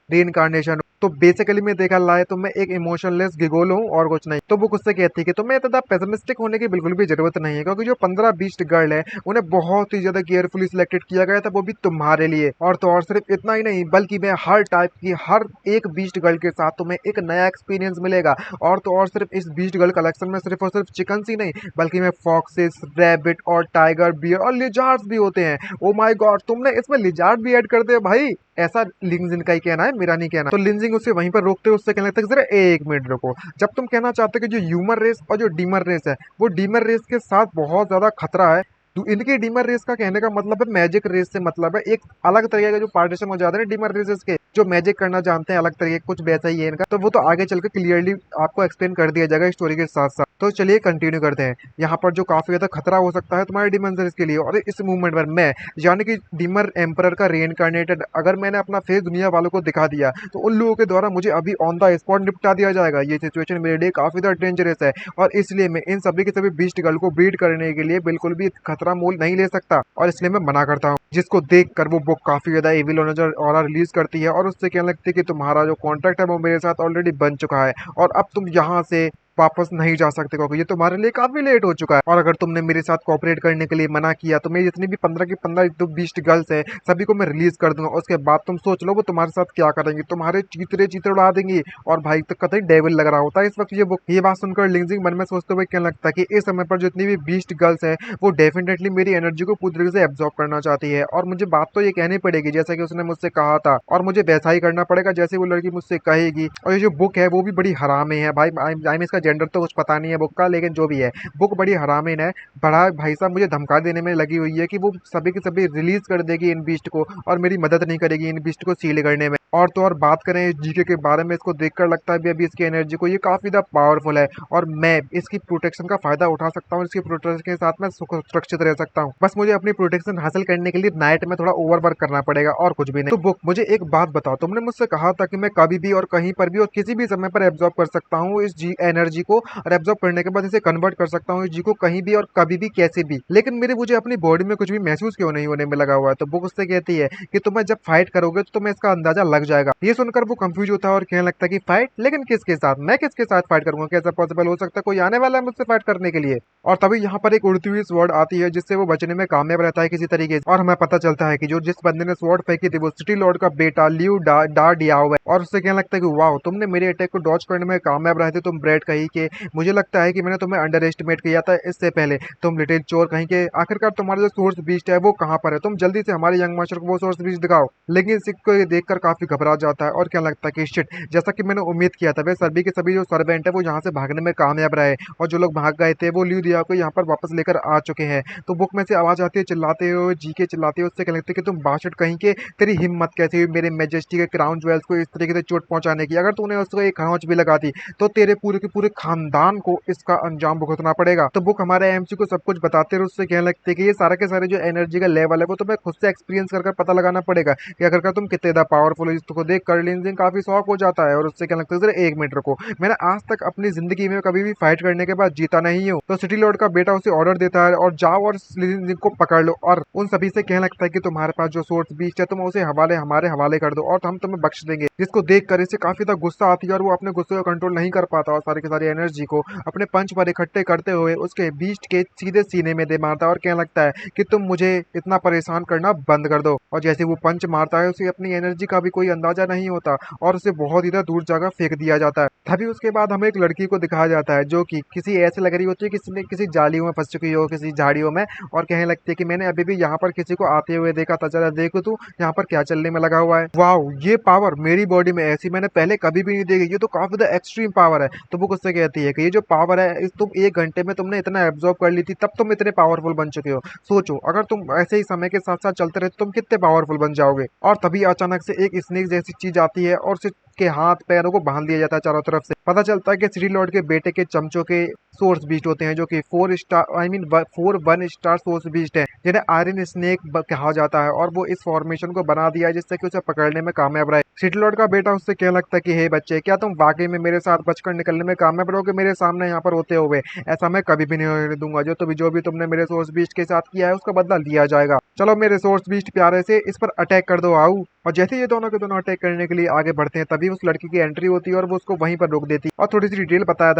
रीइंकार्नेशन, तो बेसिकली मैं देखा लाए तो मैं एक इमोशनलेस गिगोल हूँ और कुछ नहीं। तो वो उससे कहती है कि तुम्हें इतना पेसिमिस्टिक होने की बिल्कुल भी जरूरत नहीं है, क्योंकि जो 15 बीस्ट गर्ल है उन्हें बहुत ही ज्यादा केयरफुली सिलेक्टेड किया गया था, वो भी तुम्हारे लिए। और तो और सिर्फ इतना ही नहीं बल्कि मैं हर टाइप की हर एक बीस्ट गर्ल के साथ तुम्हें एक नया एक्सपीरियंस मिलेगा। और तो और सिर्फ इस बीस्ट गर्ल कलेक्शन में सिर्फ और सिर्फ चिकन ही नहीं बल्कि में फॉक्सेस, रैबिट और टाइगर, बियर और लिजार्ड्स भी होते हैं। ओ माय गॉड, तुमने इसमें लिजार्ड भी ऐड कर दिया भाई, ऐसा लिंजिन का ही कहना है, मेरा नहीं कहना। तो लिंजिंग उसे वहीं पर रोकते हुए उससे कहने लगता है जरा एक मिनट रुको, जब तुम कहना चाहते हो कि जो ह्यूमन रेस और जो डीमन रेस है वो डीमन रेस के साथ बहुत ज्यादा खतरा है, तो इनके डीमन रेस का कहने का मतलब है मैजिक रेस से मतलब है एक अलग तरीके का जो पार्टीशन हो जाता है डीमन रेसेस के, जो मैजिक करना जानते हैं अलग तरीके कुछ वैसा ही है इनका, तो वो तो आगे चलकर क्लियरली आपको एक्सप्लेन कर दिया जाएगा स्टोरी के साथ साथ। तो चलिए कंटिन्यू करते हैं। यहाँ पर जो काफी ज्यादा खतरा हो सकता है तुम्हारे डिमेंजर्स के लिए, और इस मूवमेंट पर मैं यानी कि डिमर एम्परर का रीइंकार्नेटेड अगर मैंने अपना फेस दुनिया वालों को दिखा दिया तो उन लोगों के द्वारा मुझे अभी ऑन द स्पॉट निपटा दिया जाएगा। ये सिचुएशन मेरे लिए काफी ज्यादा डेंजरस है, और इसलिए मैं इन सभी के सभी बीस्ट गर्ल को ब्रीड करने के लिए बिल्कुल भी खतरा मोल नहीं ले सकता, और इसलिए मैं मना करता हूँ। जिसको देखकर वो बुक काफी ज्यादा एविल और रिलीज करती है, और उससे कहने लगती है कि तुम्हारा जो कॉन्ट्रैक्ट है वो मेरे साथ ऑलरेडी बन चुका है, और अब तुम यहाँ से वापस नहीं जा सकते क्योंकि ये तुम्हारे लिए काफी लेट हो चुका है। और अगर तुमने मेरे साथ कोऑपरेट करने के लिए मना किया तो मेरी जितनी भी 15 की 15 जो बीस्ट गर्ल्स है सभी को मैं रिलीज कर दूंगा। उसके बाद तुम सोच लो वो तुम्हारे साथ क्या करेंगे, तुम्हारे चीतरे चीतरे उड़ा देंगी। और भाई तो कतई डेविल लग रहा होता है इस वक्त ये बुक। ये बात सुनकर लिंजिंग मन में सोचते हुए क्या लगता है कि इस समय पर जितनी भी बीस्ट गर्ल्स है वो डेफिनेटली मेरी एनर्जी को पूरी तरीके से एब्जॉर्ब करना चाहती है, और मुझे बात तो ये कहनी पड़ेगी जैसा कि उसने मुझसे कहा था, और मुझे वैसा ही करना पड़ेगा जैसे वो लड़की मुझसे कहेगी। और ये जो बुक है वो भी बड़ी हरामी है भाई। आई इसका जेंडर तो कुछ पता नहीं है बुक का, लेकिन जो भी है बुक बड़ी हरामीन है। बड़ा भाई साहब मुझे धमका देने में लगी हुई है कि वो सभी के सभी रिलीज कर देगी इन बीस्ट को, और मेरी मदद नहीं करेगी इन बीस्ट को सील करने में। और तो और बात करें इस जीके के बारे में, इसको देखकर लगता है अभी इसकी एनर्जी को ये काफी ज्यादा पावरफुल है, और मैं इसकी प्रोटेक्शन का फायदा उठा सकता हूँ। इसकी प्रोटेक्शन के साथ मैं सुरक्षित रह सकता हूँ। बस मुझे अपनी प्रोटेक्शन हासिल करने के लिए नाइट में थोड़ा ओवर वर्क करना पड़ेगा और कुछ भी नहीं। तो बुक मुझे एक बात बताओ, तुमने मुझसे कहा था कि मैं कभी भी और कहीं पर भी और किसी भी समय पर एब्जॉर्ब कर सकता हूँ इस जी एनर्जी को, और एब्जॉर्ब करने के बाद इसे कन्वर्ट कर सकता हूँ इस जी को कहीं भी और कभी भी कैसे भी। लेकिन मुझे अपनी बॉडी में कुछ भी महसूस क्यों नहीं होने में लगा हुआ है। तो बुक उससे कहती है कि तुम्हें जब फाइट करोगे तो तुम्हें इसका अंदाजा लग जाएगा। ये सुनकर वो कंफ्यूज होता है और कहने लगता है कि फाइट, लेकिन किसके साथ, मैं किसके साथ फाइट करूंगा, कैसा पॉसिबल हो सकता है, कोई आने वाला है मुझसे फाइट करने के लिए। और तभी यहाँ पर एक उड़ती हुई स्वॉर्ड आती है जिससे वो बचने में कामयाब रहता है किसी तरीके से, और हमें पता चलता है कि जो जिस बंदे ने स्वॉर्ड फेंकी थी वो सिटी लॉर्ड का बेटा लियो डा डियाओ है। और उससे कहने लगता है कि वाह, तुमने मेरे अटैक को डॉज करने में कामयाब रहे थे तुम ब्रेड कहीं के। मुझे लगता है कि मैंने तुम्हें अंडर एस्टिमेट किया था इससे पहले, तुम लिटिल चोर कहीं के। आखिरकार तुम्हारा जो सोर्स बीस्ट है वो कहाँ पर है, तुम जल्दी से हमारे यंग मास्टर को वो सोर्स बीस्ट दिखाओ। लेकिन सिक को देखकर काफी घबरा जाता है और क्या लगता है कि शिट, जैसा कि मैंने उम्मीद किया था वे सभी के सभी जो सर्वेंट है वो यहाँ से भागने में कामयाब रहे, और जो लोग भाग गए थे वो लियो दिया को यहाँ पर वापस लेकर आ चुके हैं। तो बुक में से आवाज आती है चिल्लाते हुए, जी के चिल्लाते हुए, उससे कहने लगते कि तुम बाशट कहीं के, तेरी हिम्मत कैसे हुई मेरे मेजेस्टी के क्राउन ज्वेल्स को इस तरीके से चोट पहुंचाने की। अगर तूने उसको एक खरोंच भी लगा दी तो तेरे पूरे के पूरे खानदान को इसका अंजाम भुगतना पड़ेगा। तो बुक हमारे एमसी को सब कुछ बताते रहे, उससे कहने लगते कि ये सारे के सारे जो एनर्जी का लेवल है वो तुम्हें खुद से एक्सपीरियंस कर पता लगाना पड़ेगा कि अगर तुम कितने ज्यादा पावरफुल हो। इसको देख कर लिंजिंग काफी शौक हो जाता है और उससे क्या लगता है जरा एक मिनट रुको, मैंने आज तक अपनी जिंदगी में कभी भी फाइट करने के बाद जीता नहीं हूँ। तो सिटी लॉर्ड का बेटा उसे ऑर्डर देता है और जाओ और लिंजिंग को पकड़ लो, और उन सभी से कहने लगता है कि तुम्हारे पास जो सोर्स बीच है तुम उसे हमारे हवाले कर दो और हम तुम्हें बख्श देंगे। जिसको देख कर इसे काफी ज्यादा गुस्सा आती है और वो अपने गुस्से को कंट्रोल नहीं कर पाता और सारी की सारी एनर्जी को अपने पंच पर इकट्ठे करते हुए उसके बीस्ट के सीधे सीने में दे मारता है और कहने लगता है कि तुम मुझे इतना परेशान करना बंद कर दो। और जैसे वो पंच मारता है उसे अपनी एनर्जी का भी कोई अंदाजा नहीं होता और उसे बहुत ही दूर जगह फेंक दिया जाता है। तभी उसके बाद हमें एक लड़की को दिखाया जाता है जो कि किसी ऐसे लग रही होती है किसी ने किसी जालियों में फंस चुकी हो, किसी झाड़ियों में, और कहने लगती है कि मैंने अभी भी यहाँ पर किसी को आते हुए देखा था, जरा देखो तू यहाँ पर क्या चलने में लगा हुआ है। वाओ, ये पावर मेरी बॉडी में ऐसी मैंने पहले कभी भी नहीं देखी, ये तो काफी ज्यादा एक्सट्रीम पावर है। तो वो उससे कहती है कि ये जो पावर है इस तुम 1 घंटे में तुमने इतना एब्जॉर्ब कर ली थी तब तुम इतने पावरफुल बन चुके हो। सोचो अगर तुम ऐसे ही समय के साथ साथ चलते रहे तो तुम कितने पावरफुल बन जाओगे। और तभी अचानक से एक स्नेक जैसी चीज आती है और उसे के हाथ पैरों को बांध दिया जाता है चारों तरफ से। पता चलता है कि सिटी लॉर्ड के बेटे के चमचों के सोर्स बीस्ट होते हैं जो कि 4 1 स्टार सोर्स बीस्ट है जिन्हें आयरन स्नेक कहा जाता है, और वो इस फॉर्मेशन को बना दिया है जिससे कि उसे पकड़ने में कामयाब रहे। सिटी लॉर्ड का बेटा उससे कहने लगता है कि हे बच्चे, क्या तुम वाकई में मेरे साथ बचकर निकलने में कामयाब रहोगे मेरे सामने यहाँ पर होते हुए? ऐसा मैं कभी भी नहीं होने दूंगा। जो भी तुमने मेरे सोर्स बीस्ट के साथ किया है उसका बदला लिया जाएगा। चलो मेरे सोर्स बीस्ट प्यारे से इस पर अटैक कर दो आओ। और जैसे ये दोनों के दोनों अटैक करने के लिए आगे बढ़ते हैं तभी उस लड़की की एंट्री होती है और वो उसको वहीं पर रोक देती है। और थोड़ी सी डिटेल बताया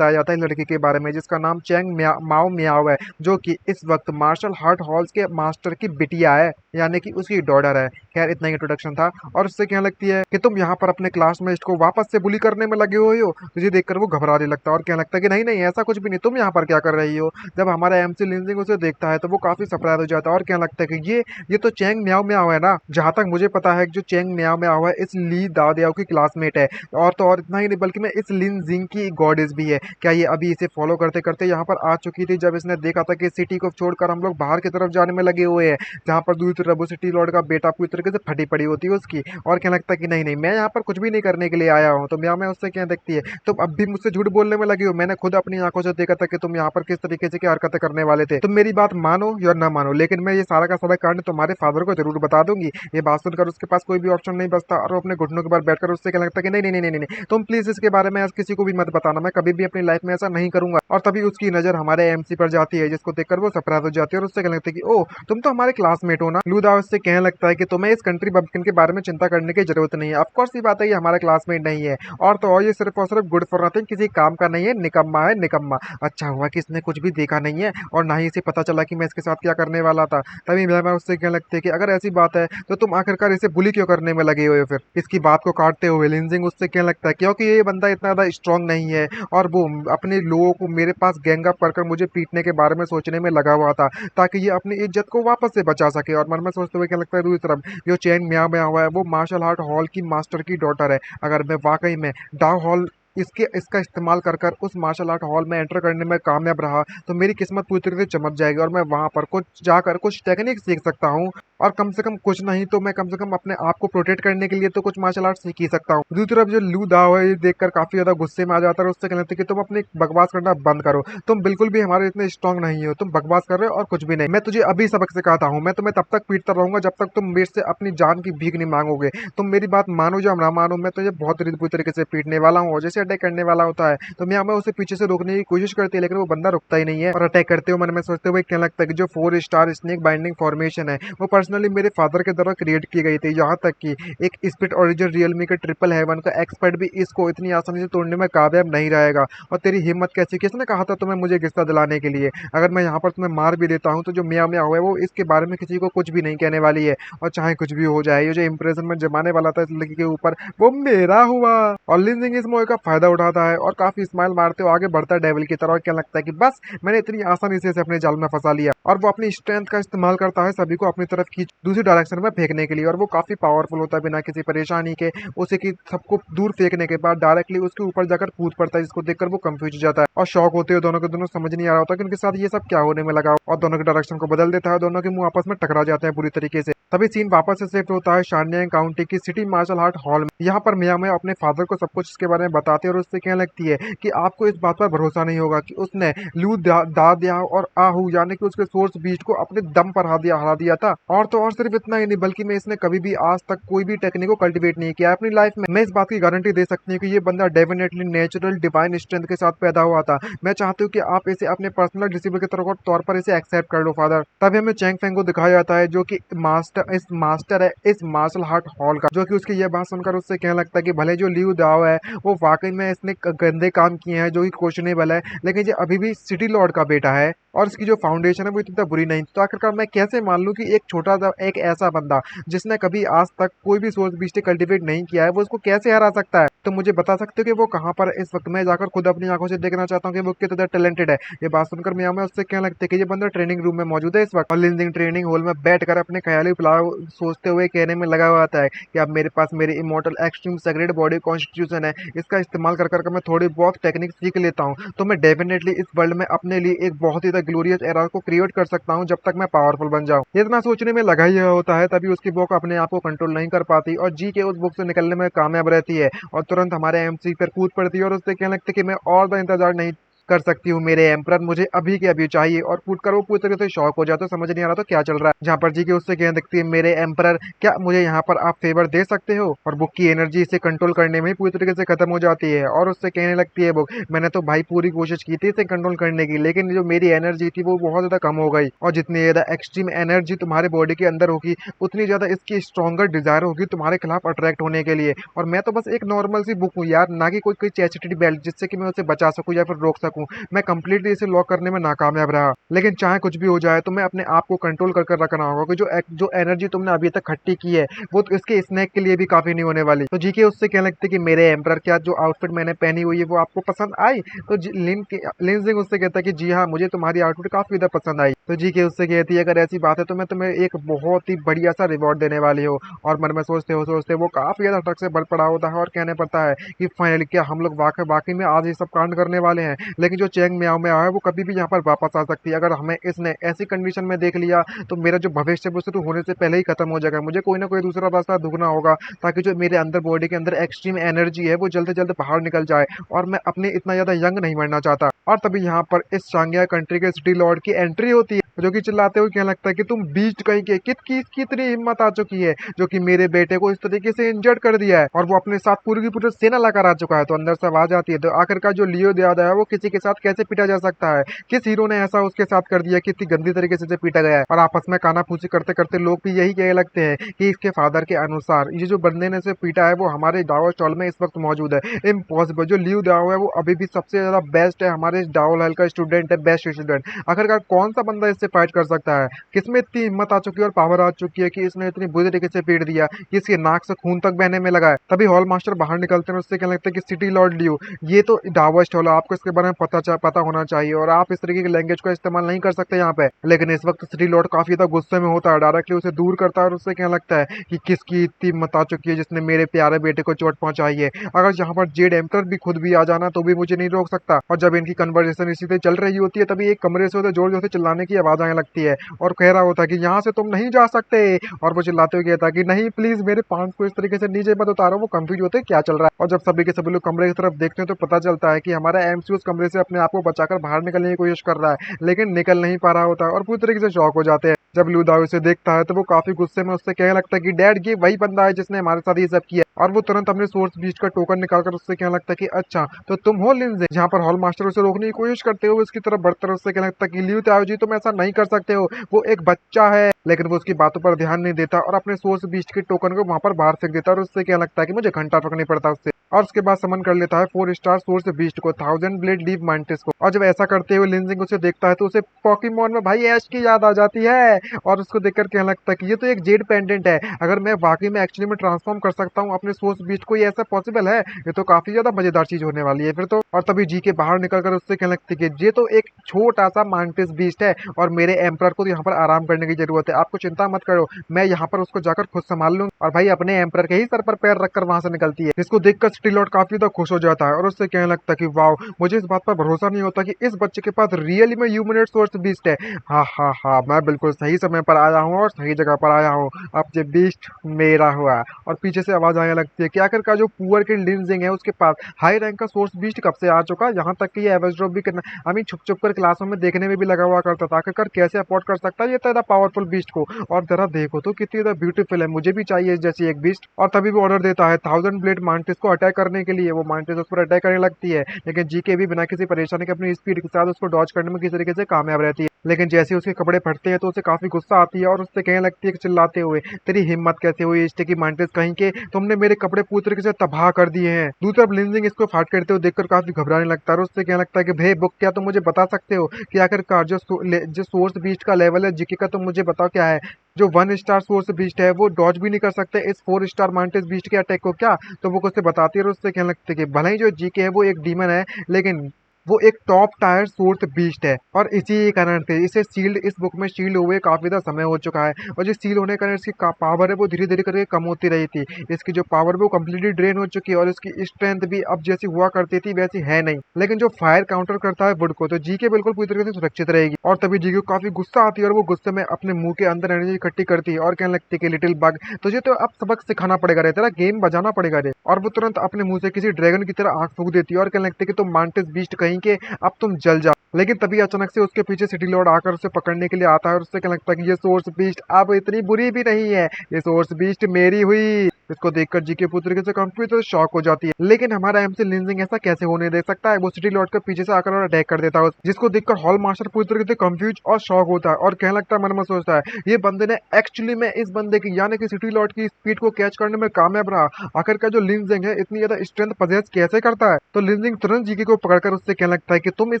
जाता है लड़की के बारे में जिसका नाम चैंग माओ मियाओ है, जो कि इस वक्त मार्शल आर्ट हॉल्स के मास्टर की बिटिया है, यानी कि उसकी डॉटर है। खैर इतना ही इंट्रोडक्शन था। और उससे कहने लगती है कि तुम यहाँ पर अपने क्लासमेट को वापस से बुली करने में लगे हुए हो। तुझे देखकर वो घबराने लगता है और कहने लगता है कि नहीं नहीं ऐसा कुछ भी नहीं, तुम यहाँ पर क्या कर रही हो। जब हमारा एमसी लिंजिंग उसे देखता है तो वो काफी सरप्राइज हो जाता है और कहने लगता है कि ये तो चैंग म्याओ म्याओ है ना। जहां तक मुझे पता है जो चैंग म्याओ म्याओ है इस ली दाओ की क्लासमेट है, और तो और इतना ही नहीं बल्कि मैं इस लिन जिंग की गॉडेस भी है। क्या ये अभी इसे फॉलो करते करते यहाँ पर आ चुकी थी जब इसने देखा था कि सिटी को छोड़कर हम लोग बाहर की तरफ जाने में लगे हुए हैं, जहाँ पर दूसरी तरफ सिटी लॉर्ड का बेटा पूरी तरीके से फटी पड़ी होती है उसकी। और क्या लगता है कि नहीं नहीं मैं यहाँ पर कुछ भी नहीं करने के लिए आया हूँ। तो म्याओ म्याओ उससे क्या देखती है, तुम अब भी मुझसे झूठ बोलने में लगी हो, मैंने खुद अपनी आंखों से देखा था कि तुम यहाँ पर किस तरीके से क्या हरकतें करने वाले थे। तुम मेरी बात मानो या ना मानो, लेकिन मैं ये सारा का सारा कांड तुम्हारे फादर को जरूर बता दूंगी। ये बात सुनकर उसके पास कोई भी ऑप्शन नहीं बचता और वो अपने घुटनों के बाहर बैठकर उससे क्या लगता है कि नहीं नहीं नहीं नहीं नहीं, तुम प्लीज इसके बारे में किसी को भी मत बताना, मैं कभी भी अपनी लाइफ में ऐसा नहीं करूंगा। और तभी उसकी नजर हमारे एमसी पर जाती है, जिसको देखकर वो सरप्राइज हो जाती है और उससे कहने लगती है कि ओ तुम तो हमारे क्लासमेट हो ना। लू दाओ उससे कहने लगता है कि तुम्हें इस कंट्री बम्पकिन के बारे में चिंता करने की जरूरत नहीं है। ऑफकोर्स ये बात है, ये हमारा क्लासमेट नहीं है और तो और ये सिर्फ और सिर्फ गुड फॉर नथिंग, किसी काम का नहीं है, निकम्मा है निकम्मा। अच्छा हुआ कि इसने कुछ भी देखा नहीं है और ना ही इसे पता चला कि मैं इसके साथ क्या करने वाला था। तभी मैं उससे कहने लगती है कि अगर ऐसी बात है तो तुम आखिरकार इसे बुली क्यों करने में लगे हुए हो। फिर इसकी बात को काटते हुए लिंजिंग उससे कहने लगता है क्योंकि ये बंदा इतना ज्यादा स्ट्रांग नहीं है और वो अपने लोगों को मेरे पास गैंग अप कर मुझे पीटने के बारे में सोचने में लगा हुआ था ताकि ये अपनी इज्जत को वापस से बचा सके। और मन में सोचते हुए क्या लगता है दूसरी तरफ जो चैन म्याओ म्याओ हुआ है वो मार्शल आर्ट हॉल की मास्टर की डॉटर है। अगर मैं वाकई में डाउ हॉल इसका इस्तेमाल कर कर उस मार्शल आर्ट हॉल में एंटर करने में कामयाब रहा तो मेरी किस्मत पूरी तरीके से चमक जाएगी और मैं वहां पर कुछ जाकर कुछ टेक्निक सीख सकता हूँ और कम से कम कुछ नहीं तो मैं कम से कम अपने आप को प्रोटेक्ट करने के लिए तो कुछ मार्शल आर्ट सीख ही सकता हूँ। दूसरी तरफ जो लू दाओ है ये देखकर काफी ज्यादा गुस्से में आ जाता है और उससे कहते हैं कि तुम अपनी बकवास करना बंद करो, तुम बिल्कुल भी हमारे इतने स्ट्रांग नहीं हो, तुम बकवास कर रहे हो और कुछ भी नहीं। मैं तुझे अभी सबक सिखाता हूँ, मैं तुम्हें तब तक पीटता रहूंगा जब तक तुम मेरे से अपनी जान की भीख नहीं मांगोगे। तुम मेरी बात मानो या ना मानो, मैं तुझे बहुत बुरी तरीके से पीटने वाला हूँ और जैसे अटैक करने वाला होता है तो मैं उसे पीछे से रोकने की कोशिश करती है लेकिन वो बंदा रुकता ही नहीं है और अटैक करते हुए मन में सोचते हुए क्या लगता है कि जो 4 स्टार स्नेक बाइंडिंग फॉर्मेशन है वो पर्सनली मेरे फादर के द्वारा क्रिएट की गई थी। यहाँ तक कि एक स्पिट ओरिजिन रियलमी के ट्रिपल हेवन का एक्सपर्ट भी इसको इतनी आसानी से तोड़ने में कामयाब नहीं रहेगा। और तेरी हिम्मत कैसी, किसने कहा था तुम्हें मुझे गुस्सा दिलाने के लिए? अगर मैं यहाँ पर तुम्हें मार भी देता हूँ तो जो म्याओ म्याओ है वो इसके बारे में किसी को कुछ भी नहीं कहने वाली है और चाहे कुछ भी हो जाए ये जो इंप्रेशन में जमाने वाला था इस लड़की के ऊपर वो मेरा हुआ। और लिंजिंग इस मौके का फायदा उठाता है और काफी स्माइल मारते हुए आगे बढ़ता है डेविल की तरह। क्या लगता है कि बस मैंने इतनी आसानी से इसे अपने जाल में फंसा लिया और वो अपनी स्ट्रेंथ का इस्तेमाल करता है सभी को अपनी तरफ खींच दूसरी डायरेक्शन में फेंकने के लिए और वो काफी पावरफुल होता है बिना किसी परेशानी के। उसे की सबको दूर फेंकने के बाद डायरेक्टली उसके ऊपर जाकर कूद पड़ता है जिसको देखकर वो कंफ्यूज हो जाता है और शॉक होते हुए दोनों के दोनों समझ नहीं आ रहा होता कि उनके साथ ये सब क्या होने में लगा और दोनों के डायरेक्शन को बदल देता है। दोनों के मुंह आपस में टकरा जाते हैं पूरी तरीके से। तभी सीन वापस से शिफ्ट होता है शान्यांग काउंटी की सिटी मार्शल आर्ट हॉल में। यहाँ पर मिया में अपने फादर को सब कुछ इसके बारे में बताते हैं और उससे कहने लगती है कि आपको इस बात पर भरोसा नहीं होगा कि उसने लू दादिया और आहू यानी कि उसके सोर्स बीस्ट को अपने दम पर हरा दिया था। और तो और सिर्फ इतना ही नहीं बल्कि मैं इसने कभी भी आज तक कोई भी टेक्निक को कल्टीवेट नहीं किया अपनी लाइफ में। मैं इस बात की गारंटी दे सकती हूँ कि ये बंदा डेफिनेटली नेचुरल डिवाइन स्ट्रेंथ के साथ पैदा हुआ था। मैं चाहती हूँ कि आप इसे अपने पर्सनल डिसिबल के तौर पर इसे एक्सेप्ट कर लो फादर। तभी हमें चैंग फेंग को दिखाया जाता है जो कि मास्टर है इस मार्शल आर्ट हॉल का, जो कि उसकी यह बात सुनकर उससे कहने लगता है कि भले जो लियू दाओ है वो वाकई में इसने गंदे काम किए हैं जो कि क्वेश्चनेबल है लेकिन ये अभी भी सिटी लॉर्ड का बेटा है और इसकी जो फाउंडेशन है वो इतनी बुरी नहीं। तो आखिरकार मैं कैसे मान लूं कि एक छोटा सा एक ऐसा बंदा जिसने कभी आज तक कोई भी सोर्स बीस्ट कल्टीवेट नहीं किया है वो उसको कैसे हरा सकता है? तो मुझे बता सकते हो कि वो कहाँ पर इस वक्त? मैं जाकर खुद अपनी आंखों से देखना चाहता हूँ कि वो कितना टैलेंटेड है। ये बात सुनकर मैं उससे कहने लगते हैं कि ये बंदा ट्रेनिंग रूम में मौजूद है इस वक्त और लिंजिंग ट्रेनिंग हॉल में बैठकर अपने ख्याली प्लान सोचते हुए कहने में लगा हुआ आता है कि अब मेरे पास मेरी immortal extreme secret body constitution है, इसका इस्तेमाल कर मैं थोड़ी बहुत टेक्निक सीख लेता हूँ तो मैं डेफिनेटली इस वर्ल्ड में अपने लिए एक बहुत ही ग्लोरियस एरा को क्रिएट कर सकता हूँ जब तक मैं पावरफुल बन जाऊँ। इतना सोचने में लगा ही होता है तभी उसकी बुक अपने आप को कंट्रोल नहीं कर पाती और जी के उस बुक से निकलने में कामयाब रहती है और तुरंत हमारे एमसी पर कूद पड़ती है और उससे कहने लगती है कि मैं और ज्यादा इंतजार नहीं कर सकती हूँ मेरे एम्परर, मुझे अभी के अभी चाहिए। और कूद कर वो पूरी तरीके से शॉक हो जाता है, समझ नहीं आ रहा तो क्या चल रहा है। जहाँ पर जी के उससे कहने लगती है मेरे एम्परर क्या मुझे यहाँ पर आप फेवर दे सकते हो? और बुक की एनर्जी इसे कंट्रोल करने में पूरी तरीके से खत्म हो जाती है और उससे कहने लगती है बुक मैंने तो भाई पूरी कोशिश की थी इसे कंट्रोल करने की लेकिन जो मेरी एनर्जी थी वो बहुत ज्यादा कम हो गई और जितनी ज्यादा एक्सट्रीम एनर्जी तुम्हारे बॉडी के अंदर होगी उतनी ज्यादा इसकी स्ट्रॉन्गर डिजायर होगी तुम्हारे खिलाफ अट्रैक्ट होने के लिए। और मैं तो बस एक नॉर्मल सी बुक हूँ यार, ना कि कोई चैसिटी बेल्ट जिससे कि मैं उसे बचा सकूँ या फिर रोक सकूँ। मैं कंप्लीटली इसे लॉक करने में नाकामयाब रहा लेकिन चाहे कुछ भी हो जाए तो मैं अपने आप को कंट्रोल कर रखना होगा कि जो एनर्जी तुमने अभी तक खट्टी की है वो तो इसके स्नैक के लिए भी काफी नहीं होने वाली। तो जीके उससे कहने लगते कि मेरे एम्परर क्या जो आउटफिट मैंने पहनी हुई है वो आपको पसंद आई? तो लिंजिंग उससे कहता है कि जी हाँ मुझे तुम्हारी आउटफिट काफी ज्यादा पसंद आई। तो जीके उससे कहती है अगर ऐसी बात है तो मैं तुम्हें एक बहुत ही बढ़िया सा रिवॉर्ड देने वाली हूँ। और मन में सोचते वो काफी ज्यादा ट्रक से बढ़ पड़ा होता है और कहने पड़ता है कि फाइनली क्या हम लोग वाकई में आज ये सब कांड करने वाले हैं। लेकिन जो चैंग म्याओ म्याओ है वो कभी भी यहाँ पर वापस आ सकती है। अगर हमें इसने ऐसी कंडीशन में देख लिया तो मेरा जो भविष्य है वो शुरू होने से पहले ही खत्म हो जाएगा। मुझे कोई ना कोई दूसरा रास्ता ढूंढना होगा ताकि जो मेरे अंदर बॉडी के अंदर एक्सट्रीम एनर्जी है वो जल्द से जल्द बाहर निकल जाए, और मैं अपने इतना ज्यादा यंग नहीं मरना चाहता। और तभी यहाँ पर इस शांघाई कंट्री के सिटी लॉर्ड की एंट्री होती है, जो कि चिल्लाते हुए क्या लगता है कि तुम बीस्ट कहीं के किसकी इतनी हिम्मत आ चुकी है जो कि मेरे बेटे को इस तरीके से इंजर्ड कर दिया है, और वो अपने साथ पूरी की पूरी सेना लेकर आ चुका है। तो अंदर से आवाज आती है, तो आखिरकार जो लियो दियादा है वो किसी के साथ कैसे पीटा जा सकता है, किस हीरो ने ऐसा उसके साथ कर दिया कि इतनी गंदी तरीके से पीटा गया है। और आपस में कानाफूसी करते करते लोग भी यही कहने लगते हैं कि इसके फादर के अनुसार ये जो बंदे ने इसे पीटा है वो हमारे डाओ स्टॉल में इस वक्त मौजूद है। इम्पॉसिबल, जो लियो दाओ है वो अभी भी सबसे ज्यादा बेस्ट है, हमारे डाओ लाल का स्टूडेंट है, बेस्ट स्टूडेंट। आखिरकार कौन सा बंदा इससे फाइट कर सकता है, किसमें इतनी हिम्मत आ चुकी है और पावर आ चुकी है कि इसने इतनी बुरी तरीके से पीट दिया कि इसके नाक से खून तक बहने में लगा है। तभी हॉल मास्टर बाहर निकलते हैं, उससे कहने लगते हैं कि सिटी लॉर्ड लियो, ये तो डाओ स्टॉल है, आपको इसके बारे में पता होना चाहिए और आप इस तरीके की लैंग्वेज का इस्तेमाल नहीं कर सकते यहाँ पे। लेकिन इस वक्त सिटी लॉर्ड काफी ज्यादा गुस्से में होता है, डायरेक्टली उसे दूर करता है और उससे कहने लगता है कि किसकी इतनी हिम्मत आ चुकी है जिसने मेरे प्यारे बेटे को चोट पहुंचाई है। अगर यहाँ पर जेड एम्पर भी खुद भी आ जाना तो भी मुझे नहीं रोक सकता। और जब इनकी कन्वर्सेशन इसी से चल रही होती है तभी एक कमरे से जोर जोर से चिल्लाने की आवाज आने लगती है और कह रहा होता है कि यहाँ से तुम नहीं जा सकते। और वो चिल्लाते हुए कहता है कि नहीं प्लीज मेरे पांच को इस तरीके से नीचे मत उतारो। वो कंफ्यूज होते हैं क्या चल रहा है, और जब सभी के सभी लोग कमरे की तरफ देखते हैं तो पता चलता है कि हमारा एमसी उस कमरे से अपने आप को बचाकर बाहर निकलने की कोशिश कर रहा है, लेकिन निकल नहीं पा रहा होता है और पूरी तरीके से शॉक हो जाते हैं। जब लियो दाओ इसे देखता है तो वो काफी गुस्से में उससे कहने लगता है कि डैड ये वही बंदा है जिसने हमारे साथ ये सब किया। और वो तुरंत अपने सोर्स बीस्ट का टोकन निकालकर उससे कहने लगता है कि अच्छा तो तुम हो लिंजे। जहाँ पर हॉल मास्टर उसे रोकने की कोशिश करते हो उसकी तरफ बढ़ते उससे कहने लगता है कि लियो दाओ जी तुम ऐसा नहीं कर सकते हो, वो एक बच्चा है। लेकिन वो उसकी बातों पर ध्यान नहीं देता और अपने सोर्स बीस्ट के टोकन को वहां पर बाहर फेंक देता है और उससे क्या लगता है कि मुझे घंटा फर्क नहीं पड़ता उससे। और उसके बाद समन कर लेता है 4 स्टार सोर्स बीस्ट को, 1000 ब्लेड लीव मांटिस को। और जब ऐसा करते हुए लिंजिंग उसे देखता है तो उसे पॉकीमोन में भाई ऐश की याद आ जाती है और उसको देखकर कहने लगता है कि ये तो एक जेड पेंडेंट है, अगर मैं वाकई में एक्चुअली में ट्रांसफॉर्म कर सकता हूँ अपने सोर्स बीस्ट को, ये ऐसा पॉसिबल है, ये तो काफी ज्यादा मजेदार चीज होने वाली है फिर तो। और तभी जी के बाहर निकलकर उससे कहने लगती है कि ये तो एक छोटा सा मांटिस बीस्ट है और मेरे एम्पर को तो यहाँ पर आराम करने की जरूरत है, आपको चिंता मत करो, मैं यहाँ पर उसको जाकर खुद संभाल लूंगा। और भाई अपने एम्पर के ही सर पर पैर रखकर वहां से निकलती है, जिसको देखकर सिटी लॉर्ड काफी ज्यादा खुश हो जाता है और उससे कहने लगता है कि वाओ मुझे इस बात पर भरोसा नहीं होता कि इस बच्चे के पास रियली में ह्यूमनोइड सोर्स बीस्ट है। हाँ मैं बिल्कुल सही समय पर आया हूँ और सही जगह पर आया हूँ, अब ये बीस्ट मेरा हुआ। और पीछे से आवाज आने लगती है कि आखिरकार जो पुअर के लिंजिंग है उसके पास हाई रैंक का सोर्स बीस्ट कब से आ चुका, यहाँ तक कि ये एवरेज ड्रॉप भी करना आई मीन छुप छुप कर क्लासों में देखने में भी लगा हुआ करता था। आखिरकार कैसे अफोर्ड कर सकता है ये तरह पावरफुल बीस्ट को, और जरा देखो तो कितनी ज्यादा ब्यूटीफुल है, मुझे भी चाहिए जैसी एक बीस्ट। और तभी वो ऑर्डर देता है 1000 ब्लेड मांटिस को अटैक करने के लिए। वो मांटिस उस पर अटैक करने लगती है, लेकिन जीके भी बिना किसी परेशानी के अपनी स्पीड के साथ उसको डॉज करने में किसी तरीके से कामयाब रहती है। लेकिन जैसे उसके कपड़े फटते हैं तो उसे काफी गुस्सा आती है और उससे कहने लगती है कि चिल्लाते हुए तेरी हिम्मत कैसे हुई इष्टे की मांटिस कहीं के, तुमने मेरे कपड़े पूरी तरीके से तबाह कर दिए हैं। दूसरा लिंजिंग इसको फाइट करते हुए देखकर काफी घबराने लगता है और उससे कहने लगता है कि भाई बुक क्या तुम मुझे बता सकते हो कि आखिरकार जो सोर्स बीस्ट का लेवल है जीके का, तुम मुझे बताओ क्या है। जो 1 स्टार सोर्स बीस्ट है वो डॉज भी नहीं कर सकते इस 4 स्टार मांटिस बीस्ट के अटैक को क्या। तो वो उससे बताती है और उससे कहने लगते कि भले ही जो जीके है वो एक डीमन है लेकिन वो एक टॉप टायर सोर्स बीस्ट है, और इसी कारण से इसे सील्ड इस बुक में सील्ड हुए काफी ज्यादा समय हो चुका है। और जो सील होने के कारण इसकी पावर है वो धीरे धीरे करके कम होती रही थी, इसकी जो पावर वो कम्प्लीटली ड्रेन हो चुकी है और इसकी स्ट्रेंथ भी अब जैसी हुआ करती थी वैसी है नहीं। लेकिन जो फायर काउंटर करता है वुड को, तो जीके बिल्कुल पूरी तरीके से सुरक्षित रहेगी। और तभी जीके को काफी गुस्सा आती है और वो गुस्से में अपने मुंह के अंदर एनर्जी इकट्ठी करती है और कहने लगती है कि लिटिल बग तुझे तो अब सबक सिखाना पड़ेगा रे, तेरा गेम बजाना पड़ेगा रे। और वो तुरंत अपने मुंह से किसी ड्रैगन की तरह आंख फूंक देती है और कहने लगती है कि तुम मांटिस बीस्ट कहीं के, अब तुम जल जाओ। लेकिन तभी अचानक से उसके पीछे सिटी लॉर्ड आकर उसे पकड़ने के लिए आता है और उससे क्या लगता है कि ये सोर्स बीस्ट अब इतनी बुरी भी नहीं है, ये सोर्स बीस्ट मेरी हुई। इसको देखकर जीके पूरी तरीके से कंप्यूटर शॉक हो जाती है, लेकिन हमारा एमसी लिंजिंग ऐसा कैसे होने दे सकता है। वो सिटी लॉर्ड के पीछे से आकर और अटैक कर देता है, जिसको देखकर हॉल मास्टर पूरी तरीके से कंफ्यूज और शॉक होता है और कहने लगता है, मन में सोचता है ये बंदे ने एक्चुअली में इस बंदे की यानी कि सिटी लॉर्ड की स्पीड को कैच करने में कामयाब रहा। आखिर का जो लिंजिंग है इतनी ज्यादा स्ट्रेंथ पजेस कैसे करता है। तो लिंजिंग तुरंत जीके को पकड़कर उससे कहने लगता है कि तुम इस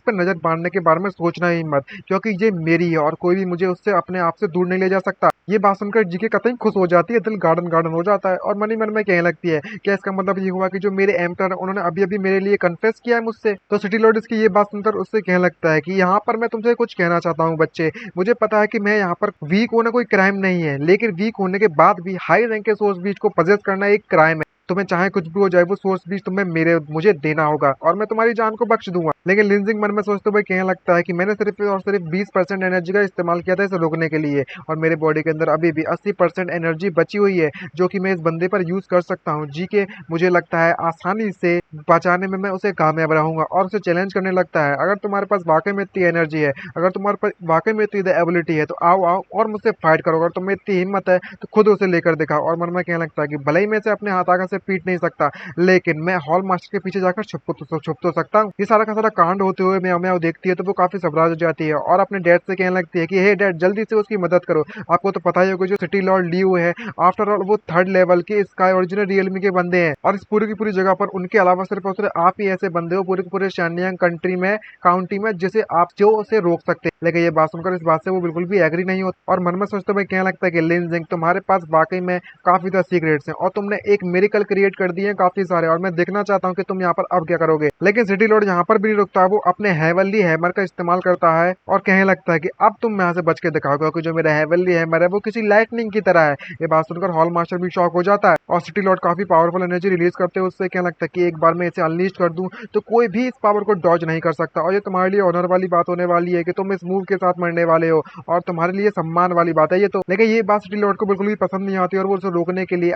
पर नजर मारने के बारे में सोचना ही मत, क्योंकि ये मेरी है और कोई भी मुझे उससे अपने आप से दूर नहीं ले जा सकता। ये बात सुनकर जीके कतई खुश हो जाती है, दिल गार्डन गार्डन हो जाता है और मन में कहने लगती है क्या इसका मतलब ये हुआ कि जो मेरे एम्पर है उन्होंने अभी अभी मेरे लिए कन्फेस किया है मुझसे। तो सिटी लॉर्ड इसकी ये बात सुनकर उससे कहने लगता है कि यहाँ पर मैं तुमसे कुछ कहना चाहता हूँ बच्चे, मुझे पता है कि मैं यहाँ पर वीक होना कोई क्राइम नहीं है, लेकिन वीक होने के बाद भी हाई रैंक के सोर्स बीच को पजेस करना एक क्राइम है। तुम्हें चाहे कुछ भी हो जाए वो सोर्स भी तुम्हें मेरे मुझे देना होगा और मैं तुम्हारी जान को बख्श दूंगा। लेकिन लिंजिंग मन में सोचते हुए कहने लगता है कि मैंने सिर्फ और सिर्फ 20% एनर्जी का इस्तेमाल किया था इसे रोकने के लिए और मेरे बॉडी के अंदर अभी भी 80% एनर्जी बची हुई है जो कि मैं इस बंदे पर यूज कर सकता हूँ। जी के मुझे लगता है आसानी से बचाने में मैं उसे कामयाब रहूंगा और उसे चैलेंज करने लगता है, अगर तुम्हारे पास वाकई में इतनी एनर्जी है, अगर तुम्हारे पास वाकई में इतनी एबिलिटी है तो आओ आओ और मुझसे फाइट करो, अगर तुम्हें इतनी हिम्मत है तो खुद उसे लेकर दिखाओ। और मन में कहने लगता है कि भले ही मैं इसे अपने हाथ आगे से पीट नहीं सकता लेकिन मैं हॉल मास्टर के पीछे जाकर छुप तो सकता हूँ। ये सारा का सारा कांड होते हुए म्याओ म्याओ देखती है तो वो काफी घबरा जाती है और अपने डैड से कहने लगती है कि हे डैड जल्दी से उसकी मदद करो। आपको तो पता ही होगा जो सिटी लॉर्ड लीव है आफ्टर ऑल वो 3rd लेवल के स्काई ओरिजिनल रियलमी के बंदे हैं और इस पूरी की पूरी जगह पर उनके अलावा सिर्फ और सिर्फ आप ही ऐसे बंदे हो पूरे के पूरे शानयांग कंट्री में काउंटी में जिसे आप जो उसे रोक सकते हैं। लेकिन ये बात सुनकर इस बात से वो बिल्कुल भी एग्री नहीं होता और मन में सोचते हुए कहने लगता है कि लिंजिंग तुम्हारे पास वाकई में काफी ज्यादा सीक्रेट्स हैं और तुमने एक मिरेकल क्रिएट कर दिए हैं काफी सारे और मैं देखना चाहता हूँ कि तुम यहाँ पर अब क्या करोगे। लेकिन सिटी लॉर्ड यहाँ पर भी नहीं रुकता, वो अपने हेवनली हैमर का इस्तेमाल करता है और कहने लगता है कि अब तुम यहाँ से बच के दिखाओ क्योंकि जो मेरा हेवनली हैमर है वो किसी लाइटनिंग की तरह है। ये बात सुनकर हॉल मास्टर भी शॉक हो जाता है और सिटी लॉर्ड काफी पावरफुल एनर्जी रिलीज करते हुए उससे कहने लगता है कि एक बार मैं इसे अनलीश कर दूं तो कोई भी इस पावर को डॉज नहीं कर सकता और ये तुम्हारे लिए ऑनर वाली बात होने वाली है कि तुम इस मूव के साथ मरने वाले हो और तुम्हारे लिए सम्मान वाली बात है ये तो। लेकिन ये बात सिटी लॉर्ड को बिल्कुल भी पसंद नहीं आती और वो उसे रोकने के लिए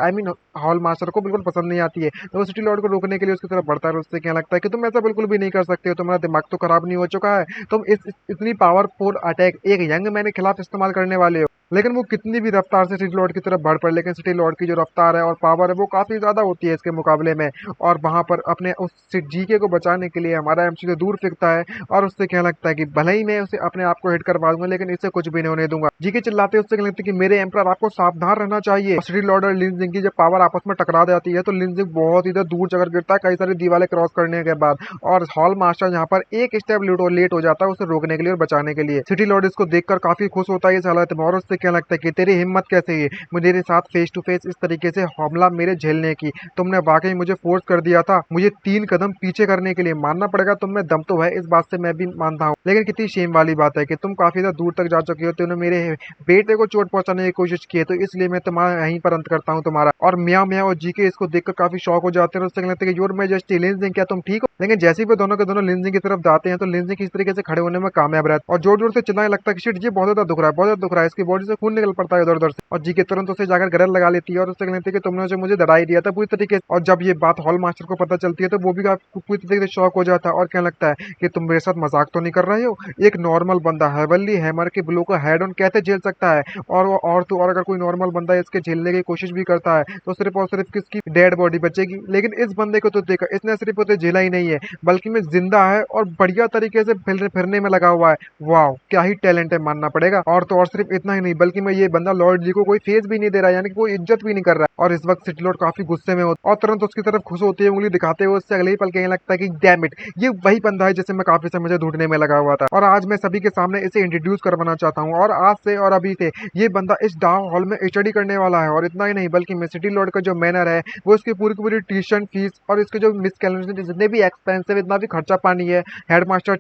हॉल मास्टर को बिल्कुल पसंद नहीं आती है तो वो सिटी लॉर्ड को रोकने के लिए उसकी तरफ बढ़ता है और उससे क्या लगता है कि तुम ऐसा बिल्कुल भी नहीं कर सकते हो, तुम्हारा दिमाग तो खराब नहीं हो चुका है, तुम इतनी पावरफुल अटैक एक यंग मैन के खिलाफ इस्तेमाल करने वाले हो। लेकिन वो कितनी भी रफ्तार से सिटी लॉर्ड की तरफ बढ़ पड़े लेकिन सिटी लॉर्ड की जो रफ्तार है और पावर है वो काफी ज्यादा होती है इसके मुकाबले में और वहां पर अपने उस जीके को बचाने के लिए हमारा एमसी से दूर फेंकता है और उससे क्या लगता है कि भले ही मैं उसे अपने आप को हिट करवा दूंगा लेकिन इससे कुछ भी नहीं होने दूंगा। जीके चिल्लाते उससे लगता है कि मेरे एम्पर आपको सावधान रहना चाहिए। सिटी लॉर्ड और लिंजिंग की जब पावर आपस में टकरा जाती है तो लिंजिंग बहुत इधर दूर जगह गिरता है कई सारी दीवारें क्रॉस करने के बाद और हॉल मास्टर यहाँ पर एक स्टेप लेट हो जाता है उसे रोकने के लिए और बचाने के लिए। सिटी लॉर्ड इसको देखकर काफी खुश होता है इस हालत में और उससे क्या लगता है कि तेरी हिम्मत कैसे है मेरे साथ फेस टू फेस इस तरीके से हमला मेरे झेलने की, तुमने वाकई मुझे फोर्स कर दिया था मुझे 3 कदम पीछे करने के लिए, मानना पड़ेगा तुम में दम तो है, इस बात से मैं भी मानता हूँ लेकिन कितनी शेम वाली बात है कि तुम काफी ज्यादा दूर तक जा चुके हो, तुमने मेरे बेटे को चोट पहुंचाने की कोशिश की है तो इसलिए मैं तुम्हारा यहीं पर अंत करता हूँ तुम्हारा। और म्याओ म्याओ और जीके इसको देखकर काफी शॉक हो जाते हैं और उससे लगता है कि योर मैजेस्टी लिंजिंग क्या तुम ठीक हो। लेकिन जैसे ही वो दोनों के दोनों लिंजिंग की तरफ जाते हैं तो लिंजिंग इस तरीके से खड़े होने में कामयाब रहता है और जोर जोर से चिल्लाने लगता है कि शिट ये बहुत ज्यादा दुख रहा है बहुत ज्यादा दुख रहा है, इसकी बॉडी से खून निकल पड़ता है इधर उधर से और जीके तुरंत उसे जाकर गरल लगा लेती है और उससे कहती है कि तुमने मुझे डरा ही दिया था पूरी तरीके से। और जब ये बात हॉल मास्टर को पता चलती है तो वो भी पूरी तरीके से शॉक हो जाता है और कहने लगता है कि तुम मेरे साथ मजाक तो नहीं कर रहे हो, एक नॉर्मल बंदा हेवनली हैमर के ब्लो को हेड ऑन कैसे झेल सकता है और तो और अगर कोई नॉर्मल बंदा इसके झेलने की कोशिश भी करता है तो सिर्फ और सिर्फ किसकी डेड बॉडी बचेगी। लेकिन इस बंदे को तो देखा इसने सिर्फ उसे झेला ही नहीं है बल्कि में जिंदा है और बढ़िया तरीके से फिरने में लगा हुआ है। वाह क्या ही टैलेंट है मानना पड़ेगा। और तो और सिर्फ इतना ही नहीं बल्कि मैं ये बंदा लॉर्ड जी को कोई फेस भी नहीं दे रहा है यानी कि कोई इज्जत भी नहीं कर रहा है। और इस वक्त सिटी लॉर्ड काफी गुस्से में होता है और तुरंत उसकी तरफ खुश होती है उंगली दिखाते हुए उससे अगले ही पल कहने लगता है कि डैम इट ये वही बंदा है जिसे मैं काफी समय से ढूंढने में लगा हुआ था और आज मैं सभी के सामने इसे इंट्रोड्यूस करवाना चाहता हूँ और आज से और अभी से ये बंदा इस डाउन हॉल में स्टडी करने वाला है। और इतना ही नहीं बल्कि मैं सिटी लॉर्ड का जो मैनर है वो इसकी पूरी की पूरी ट्यूशन फीस और इसके जो मिस कैलेंडर जितने भी एक्सपेंसिव इतना भी खर्चा पानी है हेडमास्टर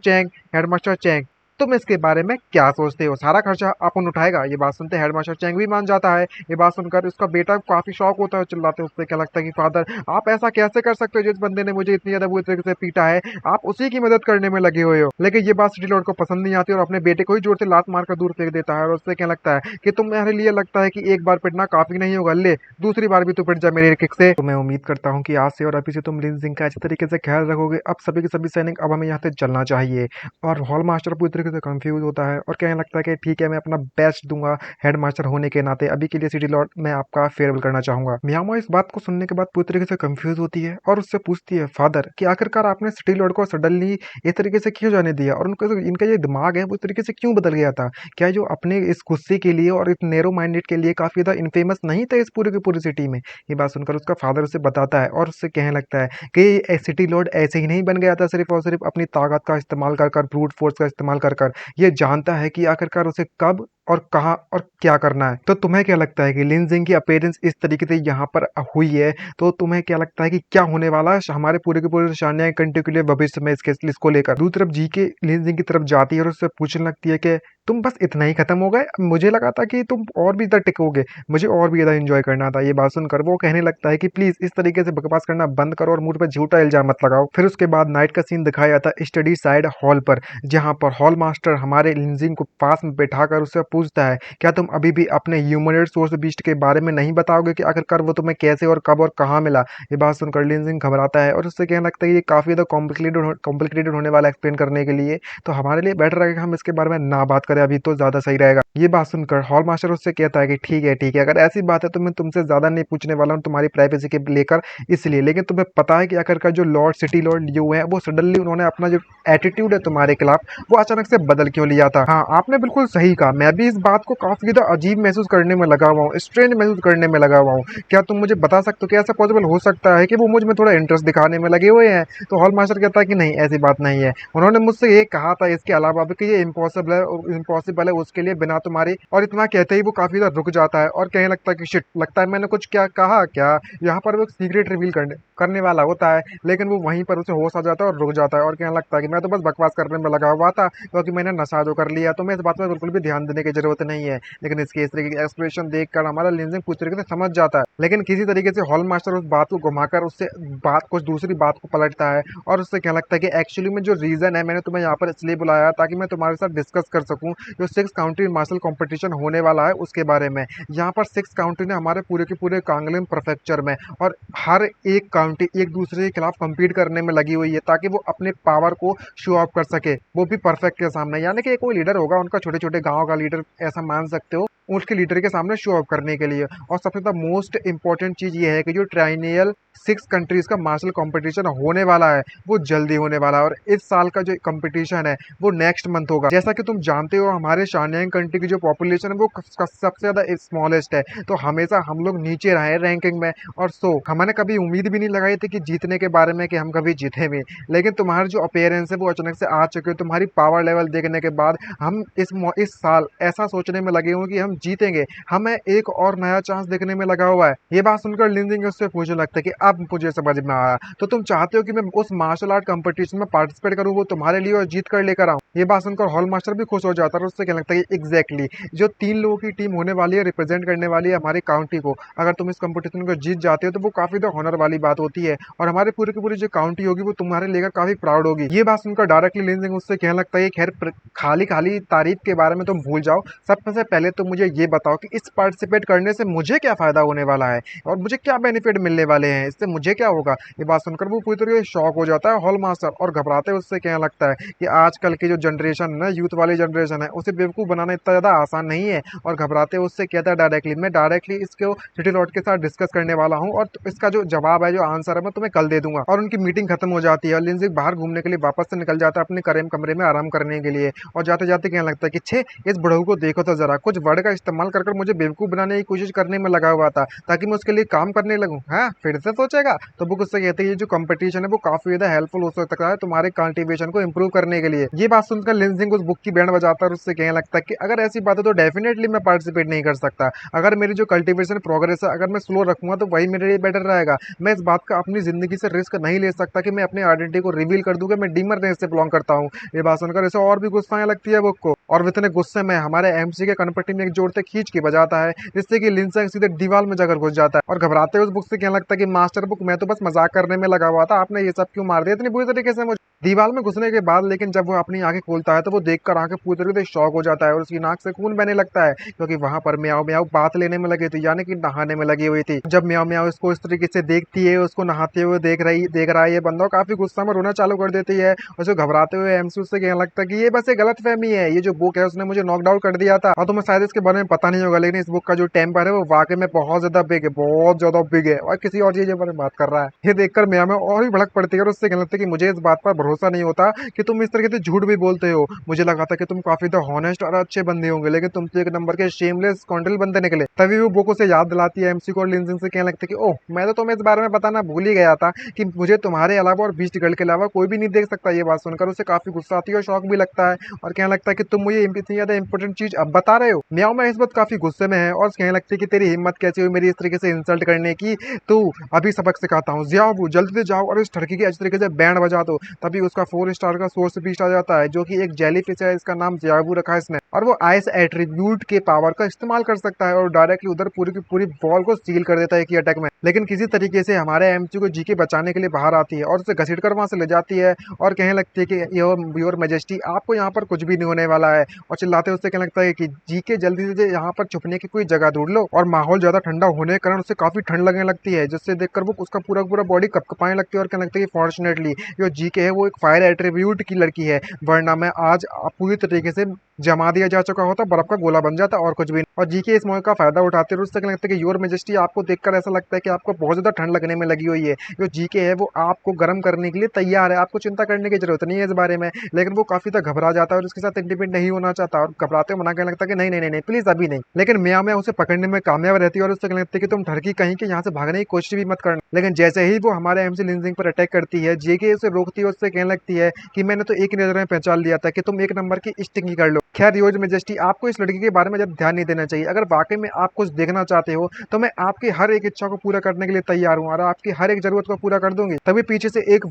चैंग तुम इसके बारे में क्या सोचते हो, सारा खर्चा अपन उठाएगा। ये बात सुनते हेडमास्टर चैंग भी मान जाता है। ये बात सुनकर उसका बेटा काफी शौक होता है चिल्लाते उससे क्या लगता है कि फादर आप ऐसा कैसे कर सकते हो, जिस बंदे ने मुझे इतनी ज्यादा बुरी तरीके से पीटा है आप उसी की मदद करने में लगे हुए हो। लेकिन ये बात सिटी लॉर्ड को पसंद नहीं आती और अपने बेटे को ही जोर से लात मारकर दूर फेंक देता है और उससे क्या लगता है कि तुम्हारे लिए लगता है कि एक बार पिटना काफी नहीं होगा, ले दूसरी बार भी तू पिट जा मेरे किक से। तो मैं उम्मीद करता हूँ कि आज से और अभी से तुम लिंजिंग का अच्छे तरीके से ख्याल रखोगे। अब सभी के सभी सैनिक अब हमें यहाँ से चलना चाहिए। और हॉल मास्टर पूरी तरीके से कंफ्यूज होता है और कहने लगता है कि ठीक है मैं अपना बेस्ट दूंगा हेडमास्टर होने के नाते, अभी के लिए सिटी लॉर्ड मैं आपका फेयरवेल करना चाहूंगा। मियामा इस बात को सुनने के बाद पूरी तरीके से कंफ्यूज होती है और उससे पूछती है फादर कि आखिरकार आपने सिटी लॉर्ड को सडनली इस तरीके से क्यों जाने दिया और उनका इनका जो दिमाग है वो इस तरीके से क्यों बदल गया था, क्या जो अपने इस गुस्से के लिए और इस नैरो माइंडेड के लिए काफी ज्यादा इनफेमस नहीं था इस पूरी की पूरी सिटी में। ये बात सुनकर उसका फादर उसे बताता है और उससे कहने लगता है कि सिटी लॉर्ड ऐसे ही नहीं बन गया था सिर्फ और सिर्फ अपनी ताकत का इस्तेमाल कर कर ब्रूट फोर्स का इस्तेमाल कर कर, ये जानता है कि आखिरकार उसे कब और कहाँ और क्या करना है। तो तुम्हें क्या लगता है कि लिन जिंग की अपीयरेंस इस तरीके से यहाँ पर हुई है, तो तुम्हें क्या लगता है कि क्या होने वाला है हमारे पूरे के पूरे शान्या कंट्री के लिए भविष्य में इसको लेकर। दूसरी तरफ जी के लिन जिंग की तरफ जाती है और उससे पूछने लगती है कि तुम बस इतना ही खत्म हो गए, मुझे लगा था कि तुम और भी इधर टिकोगे, मुझे और भी ज्यादा एंजॉय करना था। ये बात सुनकर वो कहने लगता है कि प्लीज इस तरीके से बकवास करना बंद करो और मुझ पर झूठा इल्जाम मत लगाओ। फिर उसके बाद नाइट का सीन दिखाया जाता है स्टडी साइड हॉल पर, जहाँ पर हॉल मास्टर हमारे लिंजिंग को पास में बैठाकर उससे पूछता है क्या तुम अभी भी अपने ह्यूमनोइड सोर्स बीस्ट के बारे में नहीं बताओगे कि आखिरकार वो तुम्हें कैसे और कब और कहाँ मिला। ये बात सुनकर लिंजिंग घबराता है और उससे कहने लगता है कि ये काफी ज्यादा कॉम्प्लिकेटेड होने वाला एक्सप्लेन करने के लिए, तो हमारे लिए बेटर रहेगा हम इसके बारे में ना बात करें अभी, तो ज्यादा सही रहेगा। ये बात सुनकर हॉल मास्टर उससे कहता है कि ठीक है, अगर ऐसी बात है तो मैं तुमसे ज्यादा नहीं पूछने वाला हूँ तुम्हारी प्राइवेसी के लेकर, इसलिए। लेकिन तुम्हें पता है कि आखिरकार जो लॉर्ड सिटी लॉर्ड लियो है वो सडनली उन्होंने अपना जो एटीट्यूड है तुम्हारे खिलाफ वो अचानक से बदल क्यों लिया था। हाँ, आपने बिल्कुल सही कहा, मैं भी इस बात को काफी ज्यादा अजीब महसूस करने में लगा हुआ हूँ, स्ट्रेंज महसूस करने में लगा हुआ हूँ। क्या तुम मुझे बता सकते हो कि ऐसा पॉसिबल हो सकता है कि वो मुझ में थोड़ा इंटरेस्ट दिखाने में लगे हुए हैं। तो हॉल मास्टर कहता है कि नहीं, ऐसी बात नहीं है, उन्होंने मुझसे ये कहा था इसके अलावा भी कि ये इम्पॉसिबल है उसके लिए बिना तुम्हारी। और इतना कहते ही वो काफी ज्यादा रुक जाता है और कहने लगता है कि शिट, लगता है मैंने कुछ क्या कहा क्या। यहाँ पर वो एक सीक्रेट रिवील करने वाला होता है, लेकिन वो वहीं पर उसे होश आ जाता है और रुक जाता है और कहने लगता है कि मैं तो बस बकवास करने में लगा हुआ था क्योंकि मैंने नशा जो कर लिया, तो मैं इस बात पर बिल्कुल भी ध्यान देने की जरूरत नहीं है। लेकिन इसके इस तरीके की एक्सप्रेशन देखकर हमारा लिंजिंग पूरी तरीके से समझ जाता है, लेकिन किसी तरीके से हॉल मास्टर उस बात को घुमाकर उससे बात कुछ दूसरी बात को पलटता है और उससे क्या लगता है कि एक्चुअली में जो रीजन है मैंने तुम्हें यहाँ पर इसलिए बुलाया ताकि मैं तुम्हारे साथ डिस्कस कर सकूं जो 6 काउंटी मार्शल कंपटीशन होने वाला है उसके बारे में। यहाँ पर 6 काउंटी ने हमारे पूरे के पूरे कांगलिन प्रेफेक्चर में, और हर एक काउंटी एक दूसरे के खिलाफ compete करने में लगी हुई है ताकि वो अपने पावर को शो ऑफ कर सके, वो भी परफेक्ट के सामने। यानी कि कोई लीडर होगा उनका, छोटे छोटे गाँव का लीडर ऐसा मान सकते हो, उसके लीडर के सामने शो ऑफ करने के लिए। और सबसे ज़्यादा मोस्ट इंपॉर्टेंट चीज़ ये है कि जो ट्राइनियल 6 कंट्रीज का मार्शल कंपटीशन होने वाला है वो जल्दी होने वाला है, और इस साल का जो कंपटीशन है वो नेक्स्ट मंथ होगा। जैसा कि तुम जानते हो हमारे शान्यांग कंट्री की जो पॉपुलेशन है वो सबसे ज़्यादा स्मॉलेस्ट है, तो हमेशा हम लोग नीचे रहे रैंकिंग में। और हमने कभी उम्मीद भी नहीं लगाई थी कि जीतने के बारे में कि हम कभी जीते भी, लेकिन तुम्हारी जो अपीयरेंस है वो अचानक से आ चुके हो। तुम्हारी पावर लेवल देखने के बाद हम इस साल ऐसा सोचने में लगे हुए कि हम जीतेंगे, हमें एक और नया चांस देखने में लगा हुआ है। ये बात सुनकर लिंजिंग उससे पूछने लगता है कि अब मुझे समझ में आया, तो तुम चाहते हो कि मैं उस मार्शल आर्ट कंपटीशन में पार्टिसिपेट करूं, वो तुम्हारे लिए और जीत कर लेकर आऊं। ये बात सुनकर हॉल मास्टर भी खुश हो जाता है और उससे कहने लगता है कि एग्जैक्टली जो 3 लोगों की टीम होने वाली है रिप्रेजेंट करने वाली है हमारी काउंटी को, अगर तुम इस कंपटीशन को जीत जाते हो तो वो काफी तो ऑनर वाली बात होती है और हमारे पूरी की पूरी जो काउंटी होगी वो तुम्हारे लेकर काफी प्राउड होगी। ये बात सुनकर डायरेक्टली लिंजिंग उससे कहने लगता है खैर खाली खाली तारीफ के बारे में तुम भूल जाओ, सबसे पहले तो मुझे ये बताओ कि इस पार्टिसिपेट करने से मुझे क्या फायदा होने वाला है और मुझे क्या बेनिफिट मिलने वाले हैं, इससे मुझे क्या होगा। ये बात सुनकर वो पूरी तरीके से शॉक हो जाता है हॉल मास्टर, और घबराते उससे कहने लगता है कि आजकल की जो जनरेशन है ना, यूथ वाली जनरेशन है, उसे बेवकूफ़ बनाना इतना ज़्यादा आसान नहीं है। और घबराते उससे कहता है डायरेक्टली, मैं डायरेक्टली इसको सिटी लॉर्ड के साथ डिस्कस करने वाला हूँ और इसका जो जवाब है, जो आंसर है, मैं तुम्हें कल दे दूंगा। और उनकी मीटिंग खत्म हो जाती है और लिंजिंग बाहर घूमने के लिए वापस से निकल जाता है अपने कमरे में आराम करने के लिए। और जाते जाते कहने लगता है कि छे, इस बुढ़ऊ को देखो तो जरा, कुछ वर्ड का इस्तेमाल कर मुझे बेवकूफ़ बनाने की कोशिश करने में लगा हुआ था ताकि मैं उसके लिए काम करने लगूं। हाँ, फिर से सोचेगा। तो बुक उससे कहते हैं ये जो कंपटीशन है वो काफी ज्यादा हेल्पफुल हो सकता है तुम्हारे कल्टीवेशन को इंप्रूव करने के लिए। ये बात सुनकर लिंजिंग उस बुक की बैंड बजाता है और उससे कहने लगता है कि अगर ऐसी बात है तो डेफिनेटली मैं पार्टिसिपेट नहीं कर सकता। अगर मेरी जो कल्टीवेशन प्रोग्रेस है अगर मैं स्लो रखूंगा तो वही मेरे लिए बेटर रहेगा। मैं इस बात का अपनी जिंदगी से रिस्क नहीं ले सकता कि मैं अपनी आइडेंटिटी को रिवील कर दूंगा मैं डीमर रेस से बिलोंग करता हूँ। ये बात सुनकर इसे और भी गुस्सा आने लगती है बुक को, और वो इतने गुस्से में हमारे एमसी के कनपट्टी में एक जोर से खींच के बजाता है जिससे कि लिंजिंग सीधे दीवार में जाकर घुस जाता है। और घबराते हुए उस बुक से कहने लगता है कि मास्टर बुक, मैं तो बस मजाक करने में लगा हुआ था, आपने ये सब क्यों मार दिया इतनी बुरी तरीके से मुझे। दीवार में घुसने के बाद लेकिन जब वो अपनी आंखें खोलता है तो वो देखकर आंखें पूरी तरीके से शॉक हो जाता है और उसकी नाक से खून बहने लगता है क्योंकि वहां पर म्याओ म्याओ बात लेने में लगी थी, यानी कि नहाने में लगी हुई थी। जब म्याओ म्याओ इसको इस तरीके से देखती है, उसको नहाते हुए देख रहा है, ये बंदा काफी गुस्सा में रोना चालू कर देती है। उसको घबराते हुए एमसी उससे कहने लगता है कि ये बस एक गलत फहमी है, ये जो बुक है उसने मुझे नॉक आउट कर दिया था। और तुम्हें शायद इसके बारे में पता नहीं होगा लेकिन इस बुक का जो टेम्पर है वो वाकई में बहुत ज्यादा बिग है, बहुत ज्यादा बिग है, और किसी और चीज के बारे में बात कर रहा है। ये देखकर म्याओ म्याओ और भी भड़क पड़ती है और उससे कहने लगता है कि मुझे इस बात पर भरोसा नहीं होता कि तुम इस तरीके से झूठ भी बोलते हो। मुझे लगा था कि तुम काफी द हॉनेस्ट और अच्छे बंदे होंगे, लेकिन तुम तो एक नंबर के शेमलेस स्कॉन्ड्रेल बंदे निकले। तभी वो बोको से याद दिलाती है एमसी को और लिनजिंग से, कहने लगता है कि ओह, मैं तो तुम्हें इस बारे में बताना भूल ही गया था कि मुझे तुम्हारे अलावा और बीस्ट गर्ल के अलावा कोई भी नहीं देख सकता। ये बात सुनकर उसे काफी गुस्सा आती है और शौक भी लगता है और कहने लगता है कि तुम मुझे इतनी ज्यादा इंपॉर्टेंट चीज अब बता रहे हो। म्याओ मैं इस बात काफी गुस्से में है और कहने लगती है कि तेरी हिम्मत कैसी हुई मेरी इस तरीके से इंसल्ट करने की, तू अभी सबक सिखाता हूँ, जाओ जल्दी से जाओ और इस ठरकी के अच्छे तरीके से बैंड बजा दो। तभी उसका 4 स्टार का सोर्स बीस्ट आ जाता है, जो कि एक जेली फिश है, इसका नाम जियाबू रखा है इसने, और वो आइस एट्रीब्यूट के पावर का इस्तेमाल कर सकता है और डायरेक्टली उधर पूरी की पूरी बॉल को सील कर देता है एक ही अटैक में। लेकिन किसी तरीके से हमारे एमसी को जीके बचाने के लिए बाहर आती है और उसे घसीट कर वहां से ले जाती है और कहने लगती है कि योर मैजेस्टी, आपको यहाँ पर कुछ भी नहीं होने वाला है। और चिल्लाते उससे कहने लगता है कि जीके जल्दी से यहाँ पर छुपने की कोई जगह ढूंढ लो। और माहौल ज्यादा ठंडा होने के कारण उसे काफी ठंड लगने लगती है, जिससे देखकर वो उसका पूरा पूरा बॉडी कपकपाने लगती है और कहने लगता है कि फॉर्चुनेटली जो जीके है वो एक फायर एट्रीब्यूट की लड़की है, वरना मैं आज पूरी तरीके से जमा दिया जा चुका होता, बर्फ का गोला बन जाता और कुछ भी नहीं। और जीके इस मौके का फायदा उठाते हैं और उससे कहने लगता है कि योर मैजेस्टी, आपको देखकर ऐसा लगता है कि आपको बहुत ज्यादा ठंड लगने में लगी हुई है। जो जीके है वो आपको गर्म करने के लिए तैयार है, आपको चिंता करने की जरूरत नहीं है इस बारे में। लेकिन वो काफी तक घबरा जाता है और उसके साथ इंडिपेंडेंट नहीं होना चाहता और घबराते हुए मना करने लगता है कि नहीं नहीं नहीं प्लीज अभी नहीं। लेकिन मियाँ में उसे पकड़ने में कामयाब रहती है और उससे कहने लगती है कि तुम ठरकी कहीं के यहाँ से भागने की कोशिश भी मत करना। लेकिन जैसे ही वो हमारे एमसी लिनजिंग पर अटैक करती है, जीके उसे रोकती है, उससे कहने लगती है कि मैंने तो एक नजर में पहचान लिया था कि तुम एक नंबर की स्टिंग कर लो। खैर योर मैजेस्टी, आपको इस लड़की के बारे में ज्यादा ध्यान नहीं देना चाहिए। अगर वाकई में आप कुछ देखना चाहते हो तो मैं आपकी हर एक इच्छा को पूरा करने के लिए तैयार हूँ और आपकी हर एक जरूरत को पूरा कर दूंगी। तभी पीछे से एक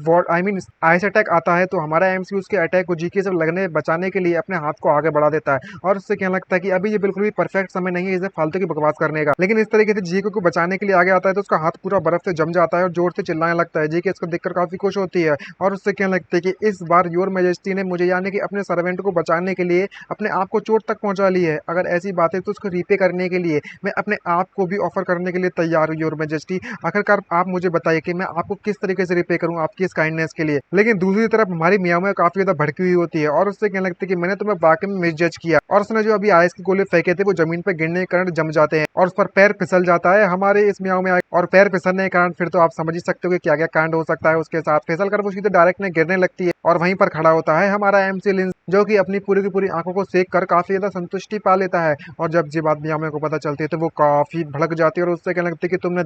आइस अटैक आता है, तो हमारा एमसी उसके अटैक को जीके से लगने बचाने के लिए अपने हाथ को आगे बढ़ा देता है और उससे कहने लगता है कि अभी ये बिल्कुल भी परफेक्ट समय नहीं है इसे फालतू की बकवास करने का। लेकिन इस तरीके से जीके को बचाने के लिए आगे आता है तो उसका हाथ पूरा बर्फ से जम जाता है और जोर से चिल्लाने लगता है। जीके इसको देखकर काफी खुश होती है और उससे कहने लगती है कि इस बार योर मैजेस्टी ने मुझे यानी कि अपने सर्वेंट को बचाने के लिए अपने आप को चोट तक पहुंचा ली है। अगर ऐसी बात है तो उसको रीपे करने के लिए मैं अपने आप को भी ऑफर करने के लिए तैयार हूँ योर मैजेस्टी। आखिरकार आप मुझे बताइए कि मैं आपको किस तरीके से रिपे करूँ आपकी इस काइंडनेस के लिए। लेकिन दूसरी तरफ हमारी मियाँ में काफी ज्यादा भड़की हुई होती है और उससे कहने लगती है कि मैंने तुम्हें वाकई में मिसजज किया और उसने जो अभी आइस के गोले फेंके थे वो जमीन पर गिरने के कारण जम जाते हैं और उस पर पैर फिसल जाता है हमारे इस मियाँ में। और पैर फिसलने के कारण फिर तो आप समझ ही सकते हो कि क्या क्या कांड हो सकता है उसके साथ। फिसल कर वो सीधे डायरेक्ट में गिरने लगती है और वहीं पर खड़ा होता है हमारा एमसी लिंस, जो कि अपनी पूरी की पूरी आंखों को सेक कर काफी ज्यादा संतुष्टि पा लेता है। और जब ये बात मियाँ को पता चलती है तो वो काफी भड़क जाती है और उससे कहने लगती है कि तुमने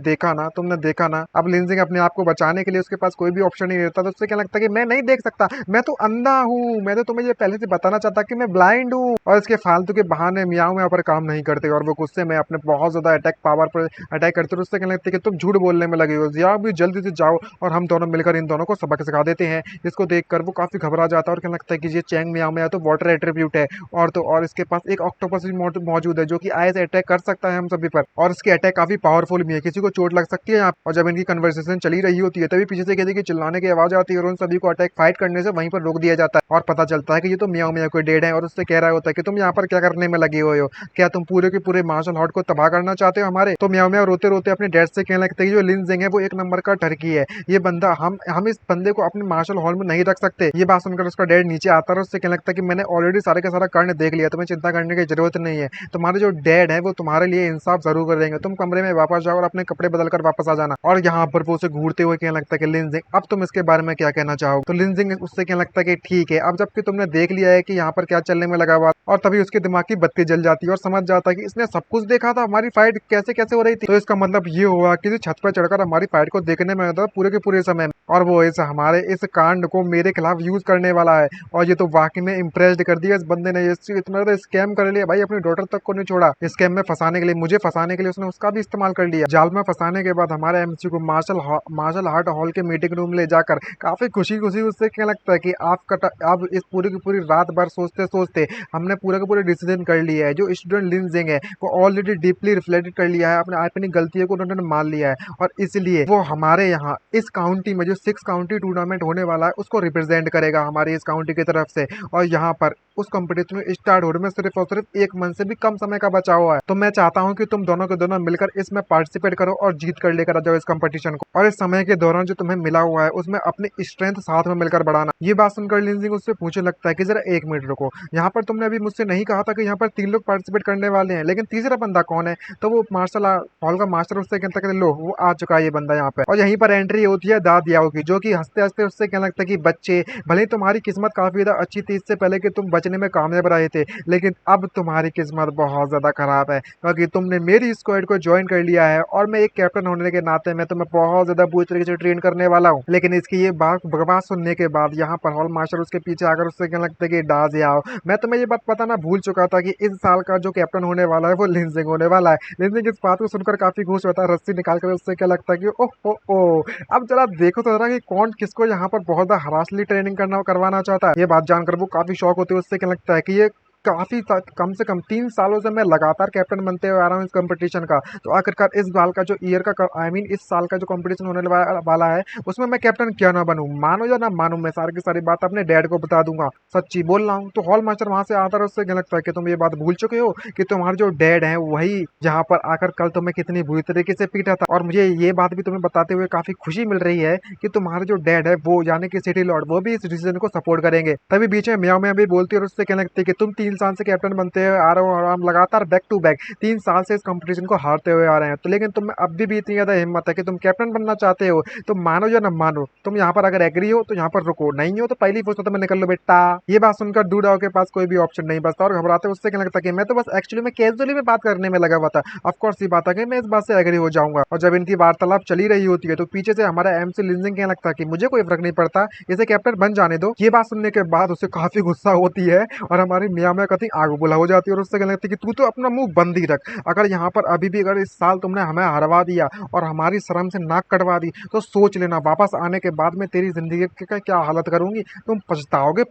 देखा ना। अब लिंजिंग अपने आप को बचाने के लिए उसके पास कोई भी ऑप्शन नहीं रहता, तो उससे क्या लगता है कि मैं नहीं देख सकता, मैं तो अंधा हूँ, मैं तो तुम्हें ये पहले से बताना चाहता कि मैं ब्लाइंड हूँ। और इसके फालतू के बहाने मियाँ में पर काम नहीं करते और वो गुस्से में अपने बहुत ज्यादा अटैक पावर पर अटैक करते हैं। उससे कहने लगती है कि तुम झूठ बोलने में लगे हो, जिया भी जल्दी से जाओ और हम दोनों मिलकर इन दोनों को सबक सिखा देते हैं। इसको देखकर वो काफी घबरा जाता है और कहने लगता है कि ये चैंग मियाँ में तो वाटर एट्रीब्यूट है और तो और इसके पास एक ऑक्टोपस भी मौजूद है जो कि आइस अटैक कर सकता है हम सभी पर और इसके अटैक काफी पावरफुल भी है, किसी को चोट लग सकती है यहाँ। और जब इनकी कन्वर्सेशन चली रही होती है तभी पीछे से कहते कि चिल्लाने की आवाज आती है और उन सभी को अटैक फाइट करने से वहीं पर रोक दिया जाता है और पता चलता है कि ये तो मियाँ मियाँ कोई डेड है और उससे कह रहा होता है कि तुम यहाँ पर क्या करने में लगे हुए हो, क्या तुम पूरे के पूरे मार्शल हॉर्ड को तबाह करना चाहते हो हमारे। तो मियाँ मियाँ रोते रोते अपने डैड से कहने लगते हैं कि जो लिनजिंग है वो एक नंबर का टर्की है, ये बंदा हम इस बंदे को अपने मार्शल हॉल में नहीं रख सकते। ये बात सुनकर उसका डैड नीचे आता है और उससे कहने लगता है कि मैंने ऑलरेडी सारे का सारा कांड देख लिया, तुम्हें चिंता करने की जरूरत नहीं है, तुम्हारे जो डैड है वो तुम्हारे लिए इंसाफ जरूर कर देंगे, तुम कमरे में वापस जाओ और अपने कपड़े बदल कर वापस आ जाना। और यहाँ पर वो उसे घूरते हुए कहने लगता है कि लिनजिंग अब तुम इसके बारे में क्या कहना चाहो। तो लिनजिंग उससे कहने लगता है कि ठीक है, अब जबकि तुमने देख लिया है कि यहाँ पर क्या चलने में लगा हुआ। और तभी उसके दिमाग की बत्ती जल जाती है और समझ जाता है कि इसने सब कुछ देखा था, हमारी फाइट कैसे कैसे हो रही थी। तो इसका मतलब ये हुआ कि छत पर चढ़कर हमारी फाइट को देखने में था पूरे के पूरे समय में और वो हमारे इस कांड को मेरे खिलाफ यूज करने वाला है। और ये तो वाकई में इम्प्रेस्ड कर दिया इस बंदे ने, इतना तो स्कैम कर लिया भाई, अपनी डॉटर तक को नहीं छोड़ा। स्कैम में फंसाने के लिए, मुझे फंसाने के लिए उसने उसका भी इस्तेमाल कर लिया। जाल में फंसाने के बाद हमारे एमसी को मार्शल आर्ट हॉल के मीटिंग रूम ले जाकर काफी खुशी खुशी उससे क्या लगता है कि आप इस पूरी की पूरी रात भर सोचते सोचते हमने पूरा का पूरा डिसीजन कर लिया है। जो स्टूडेंट लिनजिंग है वो ऑलरेडी डीपली रिफ्लेक्ट कर लिया है, अपनी गलतियों को उन्होंने मान लिया है और इसलिए वो हमारे यहाँ इस काउंटी में जो 6 काउंटी टूर्नामेंट होने वाला है उसको रिप्रेजेंट करेगा हमारी इस काउंटी की तरफ से। और यहाँ पर उस कंपटीशन में स्टार्ट होने में सिर्फ और सिर्फ 1 मंथ से भी कम समय का बचा हुआ है। तो मैं चाहता हूँ कि तुम दोनों के दोनों मिलकर इसमें पार्टिसिपेट करो और जीत कर लेकर आ जाओ इस कंपटीशन को। और इस समय के दौरान जो तुम्हें मिला हुआ है उसमें अपनी स्ट्रेंथ साथ में मिलकर बढ़ाना। ये बात सुनकर लिनजिंग उससे पूछने लगता है कि जरा 1 मिनट रुको, यहाँ पर तुमने अभी मुझसे नहीं कहा था कि यहाँ पर 3 लोग पार्टिसिपेट करने वाले हैं, लेकिन तीसरा बंदा कौन है। तो वो मार्शल हॉल का मास्टर उससे कहता है लो वो आ चुका है ये बंदा यहाँ पे। और यहीं पर एंट्री होती है दाद याओ की, जो कि हंसते हंसते उससे कहने लगता लगता है कि बच्चे भले ही तुम्हारी किस्मत काफ़ी ज़्यादा अच्छी थी इससे पहले कि तुम बचने में कामयाब रहे थे, लेकिन अब तुम्हारी किस्मत बहुत ज़्यादा ख़राब है क्योंकि तुमने मेरी स्क्वाड को ज्वाइन कर लिया है और मैं एक कैप्टन होने के नाते मैं तुम्हें बहुत ज़्यादा बुरी तरीके से ट्रेन करने वाला हूँ। लेकिन इसकी ये बात बकवास सुनने के बाद यहाँ पर हॉल मास्टर उसके पीछे आकर उससे कहने लगता है कि डाज आओ, मैं तुम्हें ये बात बताना भूल चुका था कि इस साल का जो कैप्टन होने वाला है वो लिंजिंग होने वाला है। लिंजिंग इस बात को सुनकर काफ़ी खुश होता है, रस्सी निकाल कर उससे क्या लगता है कि ओह ओ अब जरा देखो तो जरा कि कौन किसको यहाँ पर बहुत ज़्यादा हरासली ट्रेनिंग करना करवाना चाहता है। ये बात जानकर वो काफ़ी शौक होते हैं, उससे क्या लगता है कि ये कम से कम 3 सालों से मैं लगातार कैप्टन बनते हुए आ रहा हूँ इस कंपटीशन का, तो आखिरकार इस साल का जो ईयर का इस साल का जो कंपटीशन होने वाला है उसमें मैं कैप्टन क्यों ना बनूं। मानो या ना मानो मैं सारी की सारी बात अपने डैड को बता दूंगा, सच्ची बोल रहा हूँ। तो हॉल मास्टर वहां से आता है, उससे क्या लगता है कि तुम ये बात भूल चुके हो कि तुम्हारे जो डैड है वही जहाँ पर आकर कल तुम्हें कितनी बुरी तरीके से पीटा था। और मुझे ये बात भी तुम्हें बताते हुए काफी खुशी मिल रही है कि तुम्हारे जो डैड है वो यानी कि सिटी लॉर्ड वो भी इस डिसीजन को सपोर्ट करेंगे। तभी बीच में म्याओ म्याओ भी बोलती है और उससे कहने लगती है कि तुम 3 साल से कैप्टन बनते हुए आ रहे हो और हम लगातार बैक टू बैक 3 साल से इस कंपटीशन को हारते हुए आ रहे हैं, तो लेकिन तुम अब भी इतनी ज्यादा हिम्मत है कि तुम कैप्टन बनना चाहते हो, तो मानो या ना मानो तुम यहाँ पर अगर एग्री हो तो यहाँ पर रुको, नहीं हो तो पहली फुर्सत में निकल लो बेटा। ये बात सुनकर दूडाओ के पास कोई भी ऑप्शन नहीं बचता और घबराते उससे क्या लगता है कि मैं तो बस एक्चुअली में कैजुअली में बात करने में लगा हुआ था। ऑफकोर्स ये बात है कि मैं इस बात से एग्री हो जाऊंगा। और जब इनकी वार्तालाप चली रही होती है तो पीछे से हमारा एमसी लिंजिंग कहने लगता है कि मुझे कोई फर्क नहीं पड़ता, इसे कैप्टन बन जाने दो। ये बात सुनने के बाद उसे काफी गुस्सा होती है और हमारी मियाँ में कहीं आग बुला हो जाती है और उससे कहने लगती है कि तू तो अपना मुंह बंद ही रख, अगर यहाँ पर अभी भी अगर इस साल तुमने हमें हरवा दिया और हमारी शर्म से नाक कटवा दी तो सोच लेना वापस आने के बाद में तेरी जिंदगी का क्या हालत करूंगी, तुम पछताओगे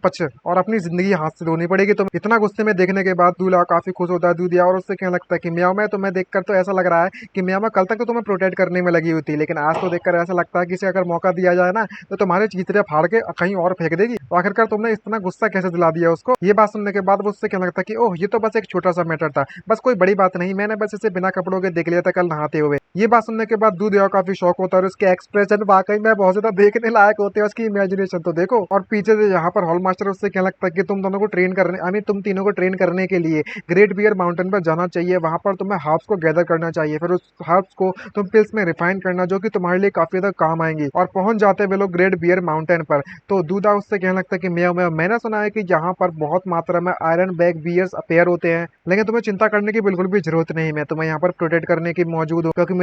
और अपनी जिंदगी हाथ से धोनी पड़ेगी। तुम इतना गुस्से में देखने के बाद दूल्हा काफी खुश होता है दूधिया और उससे कहने लगता है कि म्याओ में तुम्हें देखकर तो ऐसा लग रहा है कि म्याओ में कल तक तो तुम्हें प्रोटेक्ट करने में लगी हुई थी, लेकिन आज तो देखकर ऐसा लगता है कि इसे अगर मौका दिया जाए ना तो तुम्हारे चीतरे फाड़ के कहीं और फेंक देगी। तो आखिरकार तुमने इतना गुस्सा कैसे दिला दिया उसको। ये बात सुनने के बाद वो उससे कहने लगता है कि ओह ये तो बस एक छोटा सा मैटर था, बस कोई बड़ी बात नहीं, मैंने बस इसे बिना कपड़ों के देख लिया था कल नहाते हुए। ये बात सुनने के बाद दूध काफी शौक होता है और उसके एक्सप्रेशन वाकई में बहुत ज्यादा देखने लायक होते हैं, उसकी इमेजिनेशन तो देखो। और पीछे से यहाँ पर हॉल मास्टर उससे कहने लगता है कि तुम दोनों को ट्रेन करने तुम तीनों को ट्रेन करने के लिए ग्रेट बियर माउंटेन पर जाना चाहिए, वहां पर तुम्हें हर्ब्स को गैदर करना चाहिए, फिर उस हर्ब्स को तुम पिल्स में रिफाइन करना जो कि तुम्हारे लिए काफी ज्यादा काम आएंगी। और पहुंच जाते वे लोग ग्रेट बियर माउंटेन पर तो दूधा उससे कहने लगता है कि मैंने सुना है कि यहाँ पर बहुत मात्रा में आयरन बैग बियर्स अपेयर होते हैं, लेकिन तुम्हें चिंता करने की बिल्कुल भी जरूरत नहीं, मैं तुम्हें यहाँ पर प्रोटेक्ट करने की मौजूद हूँ क्योंकि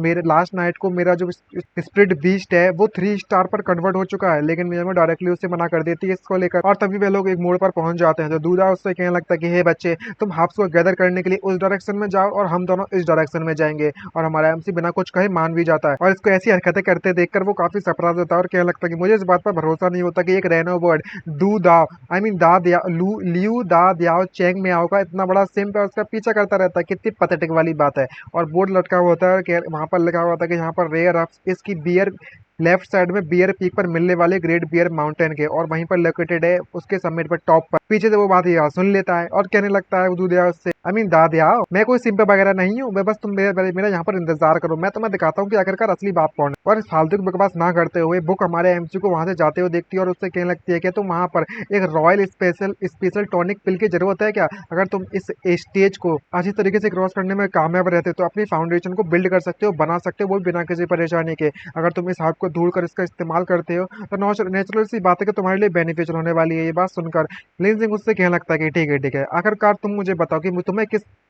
मेरे लास्ट नाइट को मेरा जो स्पिरिट बीस्ट है वो 3 स्टार पर कन्वर्ट हो चुका है, लेकिन मैं डायरेक्टली उससे मना कर देती है इसको लेकर। और तभी वे लोग एक मोड़ पर पहुंच जाते हैं तो दूधा उससे कहने लगता है कि हे बच्चे तुम हब्स को गैदर करने के लिए उस डायरेक्शन में जाओ और हम दोनों इस डायरेक्शन में जाएंगे। और हमारा एमसी बिना कुछ कहे मान भी जाता है और इसको ऐसी हरकतें करते देखकर वो काफी सरप्राइज होता है और कहने लगता है कि मुझे इस बात पर भरोसा नहीं होता कि एक रेनो वर्ड दू दाओ लियू दा दियाओ चेंग में आओ का इतना बड़ा सिंप है उसका पीछा करता रहता है, कितनी पथेटिक वाली बात है। और बोर्ड लटका हुआ होता है वहां पर लिखा हुआ था कि यहाँ पर रेयर इसकी बियर लेफ्ट साइड में बियर पीक पर मिलने वाले ग्रेट बियर माउंटेन के और वहीं पर लोकेटेड है उसके समिट पर टॉप पर। पीछे से वो बात सुन लेता है और कहने लगता है दूधिया उससे दादिया मैं कोई सिंपल वगैरह नहीं हूँ, मैं बस तुम मेरा यहाँ पर इंतजार करो, मैं तुम्हें दिखाता हूँ कि आखिरकार असली बात कौन है। और फालतू की बकवास ना करते हुए बुक हमारे एमसी को वहां से जाते हुए देखती है और उससे कहने लगती है कि तुम वहां पर एक रॉयल स्पेशल टॉनिक पिल की जरूरत है क्या, अगर तुम इस स्टेज को अच्छी तरीके से क्रॉस करने में कामयाब रहते तो अपनी फाउंडेशन को बिल्ड कर सकते हो, बना सकते हो, वो बिना किसी परेशानी के। अगर तुम इस हाथ को धूल कर इसका इस्तेमाल करते हो तो नेचुरल सी बात है कि तुम्हारे लिए बेनिफिशियल होने वाली है। ये बात सुनकर लिंजिंग उससे कहने लगता है कि ठीक है आखिरकार तुम मुझे बताओ कि तुम्हें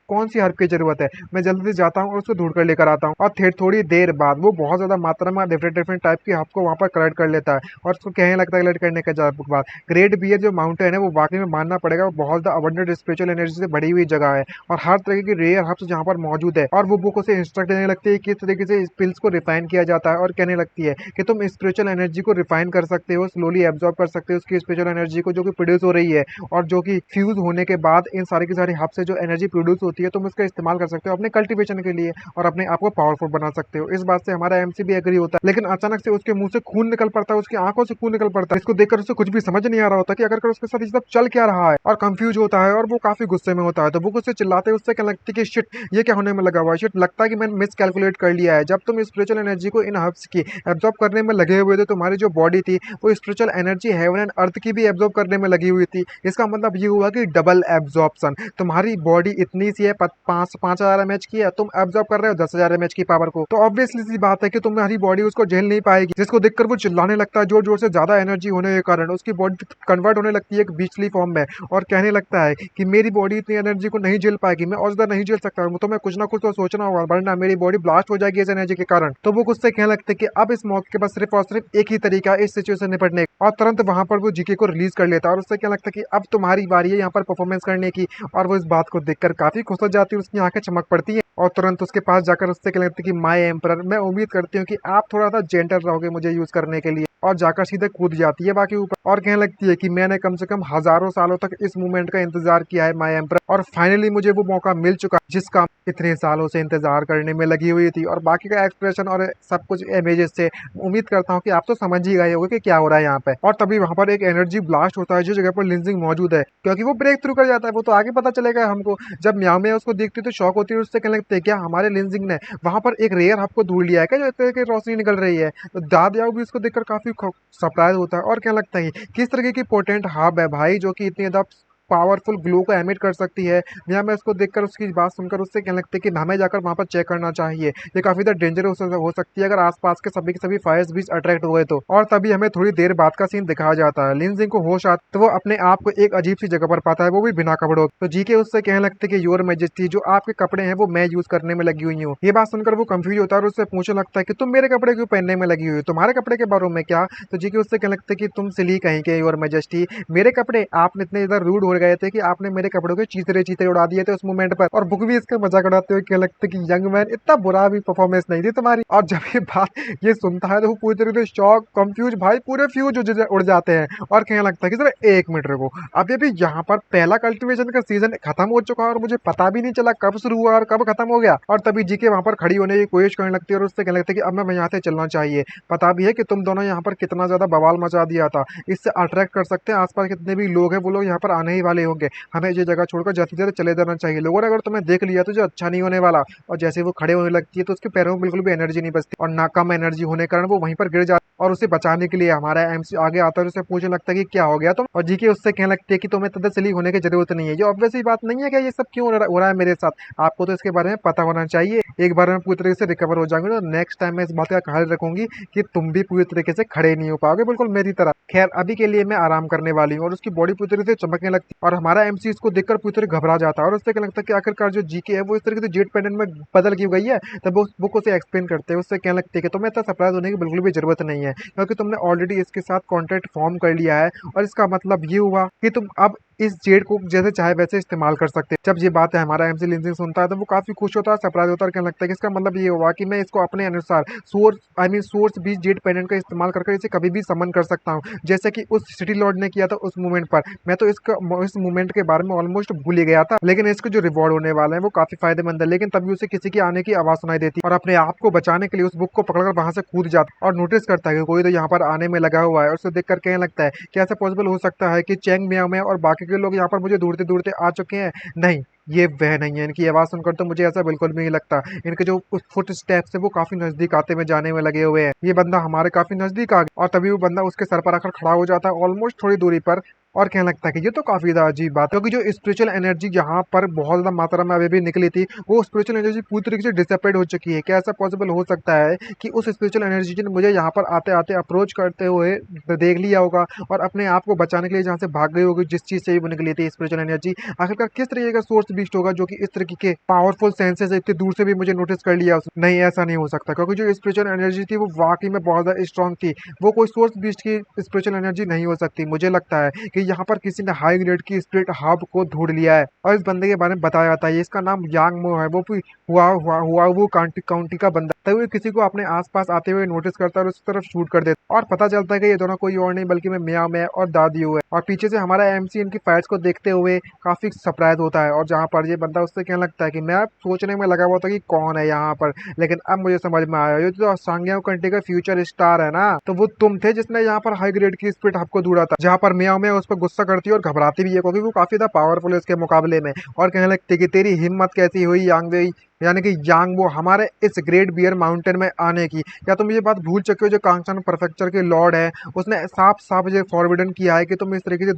कौन सी हर्ब की जरूरत है, मैं जल्दी से जाता हूँ और उसको ढूंढ कर लेकर आता हूँ। और फिर थोड़ी देर बाद वो बहुत ज्यादा मात्रा में डिफरेंट टाइप की हर्ब को वहाँ पर कलेक्ट कर लेता है और उसको कहने लगता है कलेक्ट करने के बाद ग्रेट बियर जो माउंटेन है वो वाकई में मानना पड़ेगा वो बहुत ज्यादा अबंडेंट स्पिरिचुअल एनर्जी से भरी हुई जगह है और हर तरह की रेयर हर्ब्स यहाँ पर मौजूद है। और वो बुक उसे इंस्ट्रक्ट देने लगती है किस तरीके से इस पिल्स को रिफाइन किया जाता है और कहने लगती है कि तुम स्पिरिचुअल एनर्जी को रिफाइन कर सकते हो, स्लोली एब्जॉर्ब कर सकते हो उसकी स्पिरिचुअल एनर्जी को जो कि प्रोड्यूस हो रही है और जो कि फ्यूज होने के बाद इन सारी की सारी हब से जो एनर्जी प्रोड्यूस होती है तुम इसका इस्तेमाल कर सकते हो अपने कल्टीवेशन के लिए और अपने आप को पावरफुल बना सकते हो। इस बात से हमारा एमसी भी एग्री होता है, लेकिन अचानक से उसके मुंह से खून निकल पड़ता है, उसकी आंखों से खून निकल पड़ता है। इसको देखकर उसे कुछ भी समझ नहीं आ रहा होता कि अगर उसके साथ ये सब चल क्या रहा है और कंफ्यूज होता है और वो काफी गुस्से में होता है। तो वो उससे चिल्लाते उससे क्या लगती है कि शिट ये क्या होने में लगा हुआ है, शिट लगता है कि मैंने मिस कैलकुलेट कर लिया है। जब तुम स्पिरिचुअल एनर्जी को इन हब्स की एब्जॉर्ब करने में लगे हुए थे तुम्हारी जो बॉडी थी वो spiritual energy heaven and earth की भी एब्जॉर्ब करने में लगी हुई थी। इसका मतलब ये हुआ कि डबल एब्जॉर्प्शन, तुम्हारी बॉडी इतनी सी है, 5,000 mAh की है, तुम एब्जॉर्ब कर रहे हो 10,000 mAh की पावर को, तो ऑब्वियसली सी बात है कि तुम्हारी बॉडी उसको झेल नहीं पाएगी, जिसको देखकर वो चिल्लाने लगता है जोर जोर से। ज्यादा एनर्जी होने के कारण उसकी बॉडी कन्वर्ट होने लगती है एक बिजली फॉर्म में, और कहने लगता है कि मेरी बॉडी इतनी एनर्जी को नहीं झेल पाएगी, मैं और ज्यादा नहीं झेल सकता, तो मैं कुछ ना कुछ तो सोचना होगा वरना मेरी बॉडी ब्लास्ट हो जाएगी इस एनर्जी के कारण। तो वो कुछ से कहने लगते कि अब इस मौके के पास सिर्फ और सिर्फ एक ही तरीका है इस सिचुएशन से निपटने का, और तुरंत वहां पर वो जीके को रिलीज कर लेता है, और उससे क्या लगता है कि अब तुम्हारी बारी है यहाँ पर परफॉर्मेंस करने की। और वो इस बात को देखकर काफी खुश हो जाती है, उसकी आंखें चमक पड़ती है, और तुरंत उसके पास जाकर उससे क्या लगता है कि माय एम्परर, मैं उम्मीद करती हूँ कि आप थोड़ा सा जेंटल रहोगे मुझे यूज करने के लिए, और जाकर सीधे कूद जाती है बाकी ऊपर, और कहने लगती है कि मैंने कम से कम हजारों सालों तक इस मूवमेंट का इंतजार किया है माय एम्परर, और फाइनली मुझे वो मौका मिल चुका जिसका इतने सालों से इंतजार करने में लगी हुई थी। और बाकी का एक्सप्रेशन और सब कुछ इमेजेस से उम्मीद करता हूँ कि आप तो समझ ही गए होंगे कि क्या हो रहा है यहाँ पे। और तभी वहां पर एक एनर्जी ब्लास्ट होता है जो जगह पर लिंजिंग मौजूद है, क्योंकि वो ब्रेक थ्रू कर जाता है, वो तो आगे पता चलेगा हमको। जब म्याओ म्याओ उसको देखती है तो शॉक होती है, उससे कहने लगते हैं क्या हमारे लिंजिंग ने वहां पर एक रेयर हब को ढूंढ लिया है क्या जो इस तरह की रोशनी निकल रही है। तो दाद याओ भी इसको देखकर काफी सरप्राइज होता है, और क्या लगता है किस तरह की पोटेंट हब है भाई जो कि इतनी ज्यादा पावरफुल ग्लो को एमिट कर सकती है। यहाँ मैं इसको देखकर उसकी बात सुनकर उससे कहने लगते कि हमें जाकर वहां पर चेक करना चाहिए, ये काफी ज्यादा डेंजरस हो सकती है अगर आसपास के सभी फायर्स भी अट्रैक्ट हुए तो। और तभी हमें थोड़ी देर बाद का सीन दिखाया जाता है, लिन जिंग को होश आता तो वो अपने आप को एक अजीब सी जगह पर पाता है, वो भी बिना कपड़ों। तो जीके उससे कहने लगते कि योर मैजेस्टी जो आपके कपड़े हैं वो मैं यूज करने में लगी हुई हूँ। ये बात सुनकर वो कंफ्यूज होता है और उससे पूछने लगता है कि तुम मेरे कपड़े क्यों पहनने में लगी हुई, तुम्हारे कपड़े के बारे में क्या। तो जीके उससे कहने लगते कि तुम सिली कहीं के योर मैजेस्टी, मेरे कपड़े आपने इतने इधर रूड हो गए थे कि आपने मेरे कपड़ों के चीतरे चीतरे उड़ा दिए थे उस मोमेंट पर। और बुक भी इसका मजाक उड़ाते हुए कहने लगते कि यंग मैन इतना बुरा भी परफॉर्मेंस नहीं थी तुम्हारी। और जब ये बात ये सुनता है तो वो पूरी तरीके से शॉक कंफ्यूज भाई पूरे फ्यूज उड़ जाते हैं, और कहने लगता है कि सर एक मिनट रुको, अभी भी यहाँ पर पहला कल्टिवेशन का सीजन खत्म हो चुका है और मुझे पता भी नहीं चला कब शुरू हुआ और कब खत्म हो गया। और तभी जीके वहां पर खड़ी होने की कोशिश करने लगती है और उससे कहने लगती है कि अब मैं यहाँ से चलना चाहिए, पता भी है कि तुम दोनों यहाँ पर कितना ज्यादा बवाल मचा दिया था, इससे अट्रैक्ट कर सकते हैं आसपास कितने भी लोग हैं, वो लोग यहाँ पर आने ही वाले होंगे, हमें ये जगह छोड़कर जल्दी से चले जाना चाहिए, लोगों ने अगर तुम्हें देख लिया तो जो अच्छा नहीं होने वाला। और जैसे वो खड़े होने लगती है तो उसके पैरों में बिल्कुल भी एनर्जी नहीं बचती, और ना कम एनर्जी होने के कारण वो वहीं पर गिर जाता है। और उसे बचाने के लिए हमारा एमसी आगे आता है, उसे पूछने लगता है कि क्या हो गया तुम, और जीके उससे कहने लगती है कि तुम्हें तद सिली होने की जरूरत नहीं है, ये ऑब्वियस ही बात नहीं है कि ये सब क्यों हो रहा है मेरे साथ, आपको तो इसके बारे में पता होना चाहिए, एक बार मैं पूरी तरीके से रिकवर हो जाऊंगी तो नेक्स्ट टाइम मैं इस बात का ख्याल रखूंगी कि तुम भी पूरी तरीके से खड़े नहीं हो पाओगे बिल्कुल मेरी तरह। खैर अभी के लिए मैं आराम करने वाली हूँ। और उसकी बॉडी पूरी तरीके से चमकने लगती है, और हमारा एमसी इसको देखकर पूरी तरह घबरा जाता है, और उससे क्या लगता है कि आखिरकार जो जीके है वो इस तरीके से जेट पेंडेंट में बदल क्यों गई है। तब वो बुक उसे एक्सप्लेन करते हैं, उससे कहने लगती है कि तुम्हें इतना सरप्राइज होने की बिल्कुल भी जरूरत नहीं है, क्योंकि तुमने ऑलरेडी इसके साथ कॉन्ट्रैक्ट फॉर्म कर लिया है, और इसका मतलब ये हुआ कि तुम अब इस जेड को जैसे चाहे वैसे इस्तेमाल कर सकते हैं। जब ये बात है हमारा एमसी लिंजिंग सुनता है तो वो काफी खुश होता है, सरप्राइज होता है, कहने लगता है कि इसका मतलब ये हुआ कि मैं इसको अपने अनुसार सोर्स भी जेड पेंडेंट का इस्तेमाल करके इसे कभी भी समन कर सकता हूँ, जैसे कि उस सिटी लॉर्ड ने किया था उस मूवमेंट पर। मैं तो इस मूवमेंट के बारे में ऑलमोस्ट भूल ही गया था, लेकिन इसको जो रिवॉर्ड होने वाला है वो काफी फायदेमंद है। लेकिन तभी उसे किसी के आने की आवाज सुनाई देती और अपने आप को बचाने के लिए उस बुक को पकड़कर वहां से कूद जाता और नोटिस करता है कि कोई तो यहाँ पर आने में लगा हुआ है, और उसे देखकर कहने लगता है कि ऐसा पॉसिबल हो सकता है कि चैंग मियाओ में और बाकी के लोग यहाँ पर मुझे ढूंढते ढूंढते आ चुके हैं। नहीं, ये वह नहीं है, इनकी आवाज सुनकर तो मुझे ऐसा बिल्कुल भी नहीं लगता। इनके जो फुट स्टेप्स है वो काफी नजदीक आते हुए जाने में लगे हुए हैं, ये बंदा हमारे काफी नजदीक आ गया। और तभी वो बंदा उसके सर पर आकर खड़ा हो जाता है ऑलमोस्ट थोड़ी दूरी पर, और कहने लगता है कि ये तो काफी ज्यादा अजीब बात है, क्योंकि जो स्पिरिचुअल एनर्जी यहाँ पर बहुत ज्यादा मात्रा में अभी भी निकली थी वो स्पिरिचुअल एनर्जी पूरी तरीके से डिसअपेयर हो चुकी है। क्या ऐसा पॉसिबल हो सकता है कि उस स्पिरिचुअल एनर्जी ने मुझे यहाँ पर आते आते अप्रोच करते हुए देख लिया होगा और अपने आप को बचाने के लिए जहाँ से भाग गई होगी, जिस चीज से वो निकली थी स्पिरिचुअल एनर्जी, आखिरकार किस तरीके का सोर्स बीस्ट होगा जो कि इस तरीके के पावरफुल सेंसेस इतनी दूर से भी मुझे नोटिस कर लिया। नहीं, ऐसा नहीं हो सकता, क्योंकि जो स्पिरिचुअल एनर्जी थी वो वाकई में बहुत ज्यादा स्ट्रॉन्ग थी, वो कोई सोर्स बीस्ट की स्पिरिचुअल एनर्जी नहीं हो सकती। मुझे लगता है कि यहाँ पर किसी ने हाई ग्रेड की स्पिरिट हब को ढूंढ लिया है, और इस बंदे के बारे में बताया जाता है इसका नाम यांग मो है, वो भी हुआ वो काउंटी का बंदा। तभी किसी को अपने आसपास आते हुए नोटिस करता है और उसकी तरफ शूट कर देता है, और पता चलता है कि ये दोनों कोई और नहीं बल्कि मैं मियाओ में और दादियो है। और पीछे से हमारा एमसी इनकी फाइट्स को देखते हुए काफी सरप्राइज होता है, और जहाँ पर ये बंदा उससे कहने लगता है कि मैं सोचने में लगा हुआ था कि कौन है यहाँ पर, लेकिन अब मुझे समझ में आया, ये जो सांग्याओ कंट्री का फ्यूचर स्टार है ना, तो वो तुम थे जिसने यहाँ पर हाई ग्रेड की स्पिरिट हब को ढूंढा था। जहाँ पर मियाओ में उस पर गुस्सा करती है और घबराती भी है, क्योंकि वो काफी ज्यादा पावरफुल है उसके मुकाबले में, और कहने लगती है कि तेरी हिम्मत कैसी हुई यांग वेई यानी कि यांगबो हमारे इस ग्रेट बियर माउंटेन में आने की। क्या तुम ये बात भूल चुके हो जो कांगचान प्रेफेक्चर के लॉर्ड है उसने साफ साफ ये फॉरबिडन किया है कि तुम इस तरीके से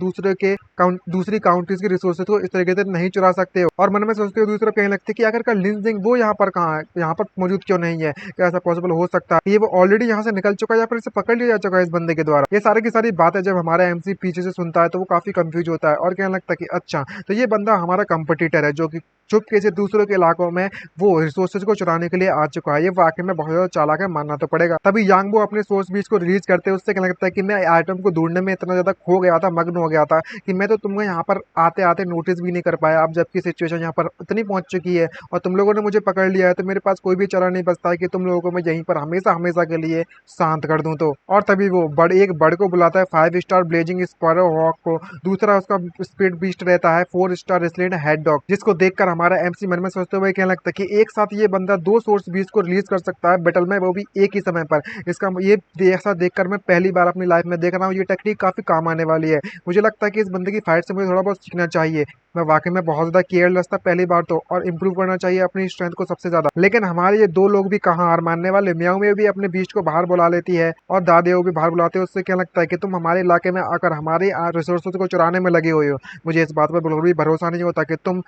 दूसरी काउंट्रीज की रिसोर्सेज को इस तरीके से नहीं चुरा सकते हो। और मन में सोचते हो दूसरी तरफ कहने लगते कि आखिरकार लिनजिंग वो यहाँ पर कहाँ है, यहाँ पर मौजूद क्यों नहीं है, क्या ऐसा पॉसिबल हो सकता है ये वो ऑलरेडी यहाँ से निकल चुका है या फिर इसे पकड़ लिया जा चुका है इस बंदे के द्वारा। ये सारी की सारी बातें जब हमारा एमसी पीछे से सुनता है तो वो काफी कंफ्यूज होता है और कहने लगता है कि अच्छा तो ये बंदा हमारा कंपटीटर है जो कि चुपके से दूसरों के इलाकों में वो रिसोर्सेज को चुराने के लिए आ चुका है। ये वाकई में बहुत ज्यादा चालाक है, मानना तो पड़ेगा। तभी यांगबो अपने सोर्स बीच को रिलीज करते हैं, उससे कहने लगता है कि मैं आइटम को ढूंढने में इतना ज्यादा खो गया था, मग्न हो गया था कि मैं तो तुम्हें यहाँ पर आते आते नोटिस भी नहीं कर पाया। अब जबकि सिचुएशन यहाँ पर इतनी पहुंच चुकी है और तुम लोगों ने मुझे पकड़ लिया है तो मेरे पास कोई भी चारा नहीं बचता है कि तुम लोगों को मैं यहीं पर हमेशा हमेशा के लिए शांत कर दूं। तो और तभी वो एक बर्ड को बुलाता है 5 स्टार ब्लेजिंग स्पैरो हॉक को, दूसरा उसका स्पीड बीस्ट रहता है 4 स्टार रेसिलेंट हेड डॉग, जिसको देखकर हमारा एमसी मन में सोचते हुए कहने लगता है कि एक साथ ये बंदा 2 सोर्स बीस को रिलीज कर सकता है बैटल में, वो भी एक ही समय पर। इसका ये ऐसा देखकर मैं पहली बार अपनी लाइफ में देख रहा हूँ, ये टेक्निक काफी काम आने वाली है। मुझे लगता है कि इस बंदे की फाइट से मुझे थोड़ा बहुत सीखना चाहिए। मैं वाकई में बहुत ज्यादा केयरलेस था पहली बार तो, और इम्प्रूव करना चाहिए अपनी स्ट्रेंथ को सबसे ज्यादा। लेकिन हमारे ये 2 लोग भी कहाँ हार मानने वाले। म्याऊ में भी अपने बीच को बाहर बुला लेती है और दादेव भी बाहर बुलाते हैं। उससे क्या लगता है कि तुम हमारे इलाके में आकर हमारे रिसोर्सेज को चुराने में लगे हुए हो। मुझे इस बात पर बिल्कुल भी भरोसा नहीं होता कि तुम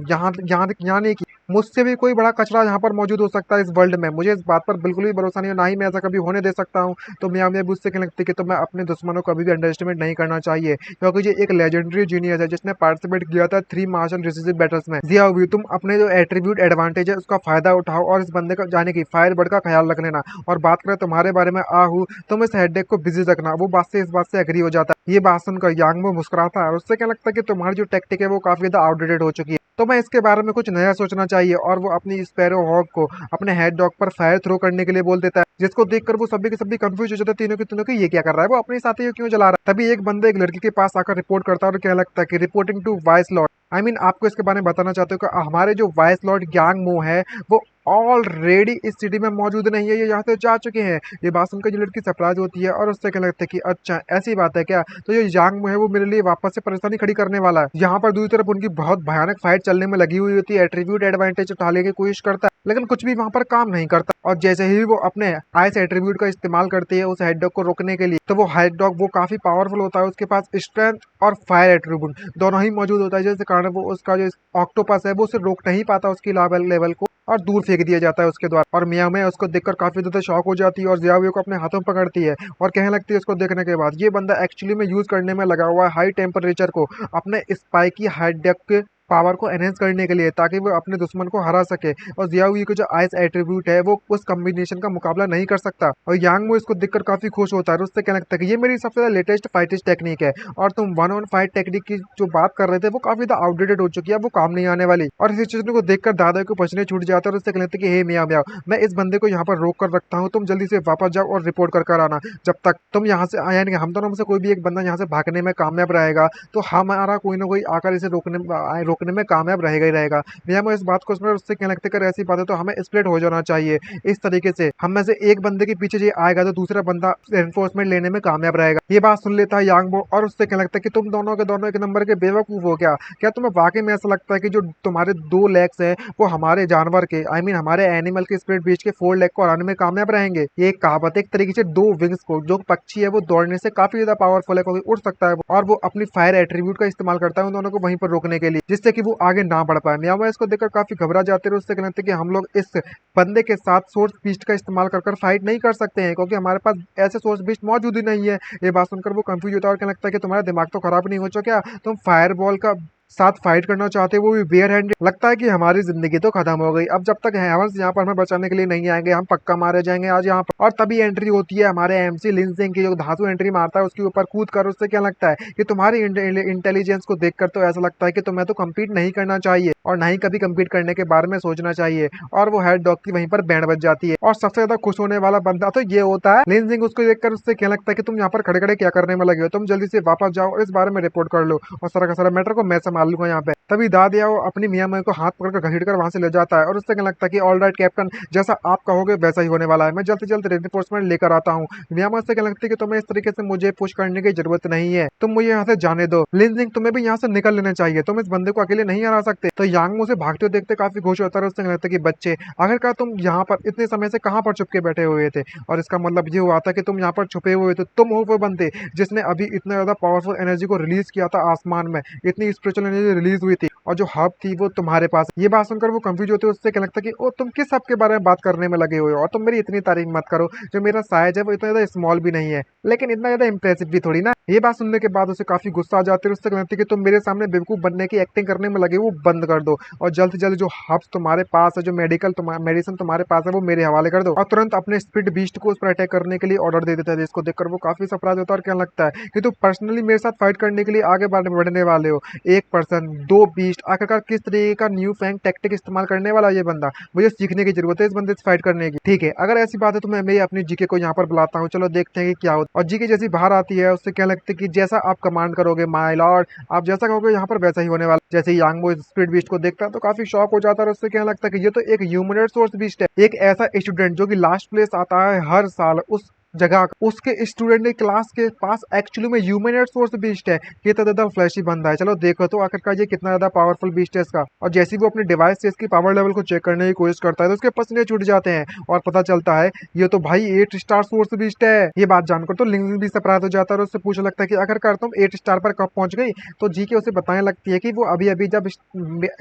यहाँ यहाँ नहीं कि मुझसे भी कोई बड़ा कचरा यहाँ पर मौजूद हो सकता है इस वर्ल्ड में। मुझे इस बात पर बिल्कुल भी भरोसा नहीं है, ना ही मैं ऐसा कभी होने दे सकता हूँ। तो म्याऊ में भी उससे क्या लगता है कि तुम्हें अपने दुश्मनों को कभी भी अंडर एस्टिमेट नहीं करना चाहिए, क्योंकि ये एक लेजेंडरी जीनियस है जिसने पार्टिसिपेट किया था 3 मार्शल डिसीजन बैटल्स में। जियाओ तुम अपने जो एट्रीब्यूट एडवांटेज है उसका फायदा उठाओ और इस बंदे को जाने की फायर बर्ड का ख्याल रख लेना। और बात करें तुम्हारे बारे में आहू, तुम इस हेडेक को बिजी रखना। वो बात से इस बात से एग्री हो जाता है। ये बात सुनकर यांगबो मुस्कुराता है और उससे क्या लगता है कि तुम्हारी जो टेक्टिक है वो काफी ज्यादा आउटडेटेड हो चुकी है, तो मैं इसके बारे में कुछ नया सोचना चाहिए। और वो अपनी स्पैरो हॉक को अपने हेड डॉग पर फायर थ्रो करने के लिए बोल देता है, जिसको देखकर वो सभी के सभी कंफ्यूज हो जाते हैं तीनों के तीनों की ये क्या कर रहा है, वो अपने साथी को क्यों जला रहा है। तभी एक बंदा एक लड़की के पास आकर रिपोर्ट करता है और क्या लगता है कि रिपोर्टिंग टू वाइस लॉर्ड, आपको इसके बारे में बताना चाहते हो कि हमारे जो वाइस लॉर्ड यांगमो है वो ऑलरेडी इस सिटी में मौजूद नहीं है, ये यहाँ से जा चुके हैं। ये बात सुनकर जो लड़की सरप्राइज होती है और उससे क्या लगता है कि अच्छा ऐसी बात है क्या, तो ये यांगमो है वो मेरे लिए वापस से परेशानी खड़ी करने वाला है। यहाँ पर दूसरी तरफ उनकी बहुत भयानक फाइट चलने में लगी हुई होती है। एट्रीब्यूट एडवांटेज उठाने की कोशिश करता है लेकिन कुछ भी वहां पर काम नहीं करता। और जैसे ही वो अपने आइस एट्रीब्यूट का इस्तेमाल करती है उस हेड डॉग को रोकने के लिए, तो वो हेड डॉग वो काफी पावरफुल होता है। उसके पास स्ट्रेंथ और फायर एट्रीब्यूट दोनों ही मौजूद होता है, जिसके कारण वो उसका जो ऑक्टोपस है वो उसे रोक नहीं पाता उसकी लेवल को, और दूर फेंक दिया जाता है उसके द्वारा। और मियाँ में उसको देखकर काफी ज्यादा शॉक हो जाती है और जियाओ को अपने हाथों में पकड़ती है और कहने लगती है उसको देखने के बाद, ये बंदा एक्चुअली में यूज करने में लगा हुआ है हाई टेम्परेचर को अपने स्पाइकी हेड डॉग के पावर को एनहेंस करने के लिए, ताकि वो अपने दुश्मन को हरा सके। और जियाओ का जो आइस एट्रीब्यूट है वो उस कॉम्बिनेशन का मुकाबला नहीं कर सकता। और यांगमो इसको देखकर काफी खुश होता है और उससे कहने लगता है कि ये मेरी सबसे ज्यादा लेटेस्ट फाइटिस्ट टेक्निक है और तुम 1-on-5 टेक्निक की जो बात कर रहे थे वो काफी ज्यादा आउटडेटेड हो चुकी है, वो काम नहीं आने वाली। और इस सिचुएशन को देखकर दादा को पसीने छूट जाता है और उससे कहने लगता है कि हे मियाँ मियाँ, मैं इस बंदे को यहाँ पर रोक कर रखता हूँ, तुम जल्दी से वापस जाओ और रिपोर्ट कर आना। जब तक तुम यहाँ से आया नहीं, हम दोनों में से कोई भी एक बंदा यहाँ से भागने में कामयाब रहेगा तो हमारा कोई ना कोई आकर इसे रोकने में कामयाब रहेगा ही रहेगा। भैया मैं इस बात को सुन उससे कहने लगते कर ऐसी बात है तो हमें स्प्लिट हो जाना चाहिए। इस तरीके से हम में से एक बंदे के पीछे ये आएगा तो दूसरा बंदा एनफोर्समेंट लेने में कामयाब रहेगा। ये बात सुन लेता है यांगबो और उससे कहने लगता है कि तुम दोनों के दोनों एक नंबर के बेवकूफ हो क्या तुम्हें वाकई में ऐसा लगता है कि जो तुम्हारे 2 लेग्स हैं वो हमारे जानवर के हमारे एनिमल के स्प्लिट बीच के 4 लेग को हराने में कामयाब रहेंगे। ये एक कहावत एक तरीके से 2 विंग्स को, जो पक्षी है वो दौड़ने से काफी ज्यादा पावरफुल है क्योंकि उड़ सकता है और वो अपनी फायर एट्रीब्यूट का इस्तेमाल करता है उन दोनों को वहीं पर रोकने के लिए, जिससे कि वो आगे ना बढ़ पाए। मियाँ इसको देखकर काफी घबरा जाते हैं। उससे कहते हैं कि हम लोग इस बंदे के साथ सोर्स बीस्ट का इस्तेमाल कर फाइट नहीं कर सकते हैं क्योंकि हमारे पास ऐसे सोर्स बीस्ट मौजूद ही नहीं है। ये बात सुनकर वो कंफ्यूज होता है और कहने लगता है कि तुम्हारा दिमाग तो खराब नहीं हो चुका, तुम फायरबॉल का साथ फाइट करना चाहते हैं वो भी बेयर हैंड। लगता है कि हमारी जिंदगी तो खत्म हो गई, अब जब तक हेवंस यहाँ पर हमें बचाने के लिए नहीं आएंगे हम पक्का मारे जाएंगे आज यहाँ पर। और तभी एंट्री होती है हमारे एमसी लिनसिंग की, जो धांसू एंट्री मारता है उसके ऊपर कूद कर। उससे क्या लगता है कि तुम्हारी इंटेलिजेंस को देखकर तो ऐसा लगता है कि तुम्हें तो कम्पीट नहीं करना चाहिए और ना ही कभी कम्पीट करने के बारे में सोचना चाहिए। और वो हेड डॉग की वहीं पर बैंड बज जाती है और सबसे ज्यादा खुश होने वाला बंदा तो ये होता है लिनसिंग। उसको देखकर उससे क्या लगता है कि तुम यहाँ पर खड़े खड़े क्या करने में लगे हो, तुम जल्दी से वापस जाओ और इस बारे में रिपोर्ट कर लो और सारा का सारा मैटर को मैं संभाल लूंगा यहाँ पे। तभी दादिया अपनी मियाँ को हाथ पकड़कर घसीट कर वहां से ले जाता है और उससे क्या लगता है कि ऑल राइट कैप्टन, जैसा आप कहोगे वैसा ही होने वाला है, मैं जल्द से जल्द रेनफोर्समेंट लेकर आता हूँ। मियाँ से क्या लगता है कि तुम्हें इस तरीके से मुझे पुश करने की जरूरत नहीं है, तुम मुझे यहाँ से जाने दो। लिनजिंग तुम्हें भी यहाँ से निकल लेना चाहिए, तुम इस बंदे को अकेले नहीं हरा सकते। तो यांग उसे भागते हुए देखते काफी खुश होता है और उससे क्या लगता है कि बच्चे आखिरकार तुम यहाँ पर इतने समय से कहाँ पर छुप के बैठे हुए थे, और इसका मतलब ये हुआ था कि तुम यहाँ पर छुपे हुए थे, तुम हो वो बंदे जिसने अभी इतना ज्यादा पावरफुल एनर्जी को रिलीज किया था आसमान में, इतनी स्पिरिचुअल एनर्जी रिलीज हुई थी और जो हब थी वो तुम्हारे पास। ये बात सुनकर वो कंफ्यूज होते हैं, उससे क्या लगता है कि ओ तुम किस हब के बारे में बात करने में लगे हुए हो, और तुम मेरी इतनी तारीफ मत करो, जो मेरा साइज है वो इतना ज्यादा स्मॉल भी नहीं है लेकिन इतना ज्यादा इंप्रेसिव भी थोड़ी ना। ये बात सुनने के बाद उसे काफी गुस्सा आ जाती है, उससे कहती है कि तुम मेरे सामने बेवकूफ बनने की एक्टिंग करने में लगे वो बंद कर दो, और जल्द से जल्द जो हब्स तुम्हारे पास है, जो मेडिसिन तुम्हारे पास है वो मेरे हवाले कर दो, और तुरंत अपने स्पीड बीस्ट को उस पर अटैक करने के लिए ऑर्डर दे देता है। जिसको देखकर वो काफी सरप्राइज होता है और क्या लगता है कि तुम पर्सनली मेरे साथ फाइट करने के लिए आगे बढ़ने वाले हो। एक पर्सन, दो बीस्ट, आखिरकार किस तरीके का न्यू फैंग टैक्टिक इस्तेमाल करने वाला ये बंदा, मुझे सीखने की जरूरत है इस बंदे से फाइट करने की। ठीक है, अगर ऐसी बात है तो मैं अपनी जीके को यहाँ पर बुलाता हूँ, चलो देखते हैं कि क्या होता है। और जीके जैसी बाहर आती है उससे क्या लगता है कि जैसा आप कमांड करोगे माय लॉर्ड, आप जैसा कहोगे यहाँ पर वैसा ही होने वाला। जैसे ही यांगबो स्पीड बीस्ट को देखता है तो काफी शॉक हो जाता है और उससे क्या लगता है कि ये तो एक ह्यूमनोइड सोर्स बीस्ट है, एक ऐसा स्टूडेंट जो कि लास्ट प्लेस आता है हर साल उस जगह, उसके स्टूडेंट के क्लास के पास एक्चुअली में ह्यूमनोइड सोर्स बीस्ट है। ये तो ज्यादा फ्लैशी बंदा है, चलो देखो तो आखिरकार ये कितना ज्यादा पावरफुल बीस्ट है इसका। और जैसे ही वो अपने डिवाइस से इसकी पावर लेवल को चेक करने की कोशिश करता है तो उसके पसीने छूट जाते हैं और पता चलता है ये तो भाई 8 स्टार सोर्स बीस्ट है। ये बात जानकर तो लिंग भी सरप्राइज हो जाता है और उससे पूछने लगता है कि आखिरकार तुम 8 स्टार पर कब पहुंच गई। तो जी के उसे बताने लगती है कि वो अभी अभी जब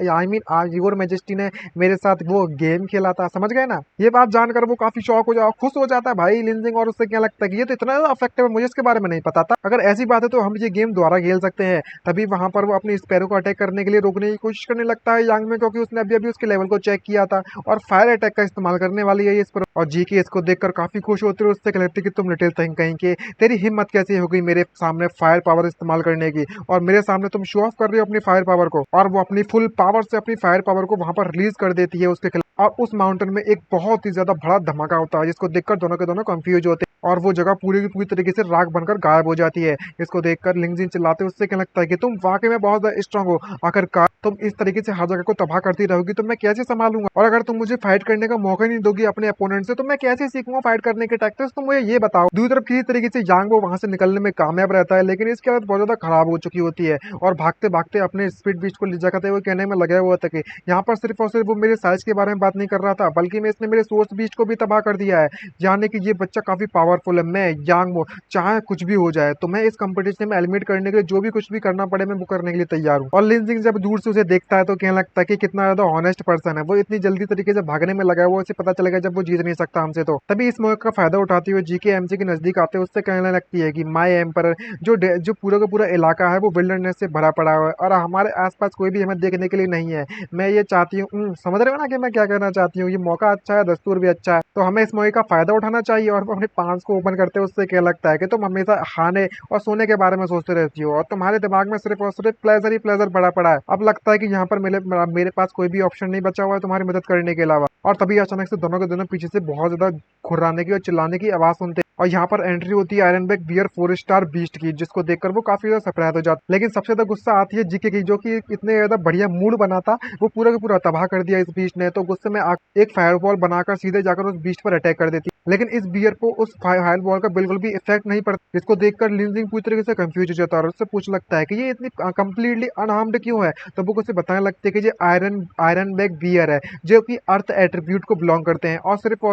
आई मीन आज योर मैजेस्टी ने मेरे साथ वो गेम खेला था, समझ गए ना। ये बात जानकर वो काफी शॉक हो जाओ, खुश हो जाता है भाई लिंजिंग, और उससे क्या लगता है कि ये तो इतना ज्यादा इफेक्टिव है, मुझे इसके बारे में नहीं पता था, अगर ऐसी बात है तो हम ये गेम दोबारा खेल सकते हैं। तभी वहां पर वो अपने स्पैरो को अटैक करने के लिए रोकने की कोशिश करने लगता है यांग में, क्योंकि उसने अभी अभी उसके लेवल को चेक किया था और फायर अटैक का इस्तेमाल करने वाली है इस पर। और जी के इसको देखकर काफी खुश होती है, उससे कहती है कि तुम लिटिल थिंग कहीं के, तेरी हिम्मत कैसे हो गई मेरे सामने फायर पावर इस्तेमाल करने की, और मेरे सामने तुम शो ऑफ कर रहे हो अपनी फायर पावर को। और वो अपनी फुल पावर से अपनी फायर पावर को वहां पर रिलीज कर देती है उसके खिलाफ, और उस माउंटेन में एक बहुत ही ज्यादा बड़ा धमाका होता है जिसको देखकर दोनों के दोनों कंफ्यूज होते हैं और वो जगह पूरी की पूरी तरीके से राख बनकर गायब हो जाती है। इसको देखकर लिंगजिन चिल्लाते उससे क्या लगता है कि तुम वाकई में बहुत ज्यादा स्ट्रांग हो, आखिरकार तुम इस तरीके से हर जगह को तबाह करती रहोगी तो मैं कैसे संभालूंगा, और अगर तुम मुझे फाइट करने का मौका नहीं दोगी अपने अपोनेंट से तो मैं कैसे सीखूंगा फाइट करने के टैक्टिक्स, तो मुझे ये बताओ। दूसरी तरफ किसी तरीके से यांग वो वहां से निकलने में कामयाब रहता है, लेकिन इसकी हालत बहुत ज्यादा खराब हो चुकी होती है और भागते भागते अपने स्पीड बीस्ट को ले जाते हुए कहने में लगा हुआ था कि यहाँ पर सिर्फ और सिर्फ वो मेरे साइज के बारे में बात नहीं कर रहा था, बल्कि मैं इसने मेरे सोर्स बीस्ट को भी तबाह कर दिया है, यानी कि ये बच्चा काफी पावरफुल है। मैं यांग चाहे कुछ भी हो जाए तो मैं इस कंपटीशन में एलिमिनेट करने के लिए जो भी कुछ भी करना पड़े मैं वो करने के लिए तैयार हूँ। और लिंजिंग जब दूर से उसे देखता है तो कहने लगता है कि कितना ज्यादा ऑनेस्ट पर्सन है, वो इतनी जल्दी तरीके से भागने में लगा है, वो उसे पता चलेगा जब वो जीत नहीं सकता हमसे। तो तभी इस मौके का फायदा उठाती हुए जीके एमसी के नजदीक आते उससे कहने लगती है कि माय एम्पर जो पूरा का पूरा इलाका है वो विल्डरनेस से भरा पड़ा हुआ है और हमारे आसपास कोई भी हमें देखने के लिए नहीं है। मैं ये चाहती हूँ, समझ रहे हो ना कि मैं क्या कहना चाहती हूँ, ये मौका अच्छा है, दस्तूर भी अच्छा है, तो हमें इस मौके का फायदा उठाना चाहिए। और अपने पांच को ओपन करते उससे क्या लगता है कि तुम हमेशा खाने और सोने के बारे में सोचते रहती हो और तुम्हारे दिमाग में सिर्फ और सिर्फ प्लेजर ही प्लेजर भरा पड़ा है। अब लगता है कि यहाँ पर मेरे पास कोई भी ऑप्शन नहीं बचा हुआ है तुम्हारी मदद करने के अलावा। और तभी अचानक से दोनों के दोनों पीछे से बहुत ज्यादा खुर्राने की और चिल्लाने की आवाज सुनते और यहाँ पर एंट्री होती है iron bag bear 4 star beast की, जिसको देखकर वो काफी ज्यादा सरप्राइज हो जाता है। लेकिन सबसे ज्यादा गुस्सा आती है जीके की, जो कि इतने ज्यादा बढ़िया मूड बना था वो पूरा का पूरा तबाह कर दिया इस बीस्ट ने। तो गुस्से में एक फायरबॉल बनाकर सीधे जाकर उस बीस्ट पर अटैक कर देती, लेकिन इस बियर को उस फायरबॉल का बिल्कुल भी इफेक्ट नहीं पड़ता, जिसको देखकर लिंजिंग पूरी तरीके से कंफ्यूज हो जाता है और उससे पूछ लगता है कि ये इतनी कंप्लीटली अनहार्म्ड क्यों है। तो वो उसे बताने लगते हैं कि ये आयरन बैग बियर है जो कि अर्थ एट्रीब्यूट को बिलोंग करते हैं और सिर्फ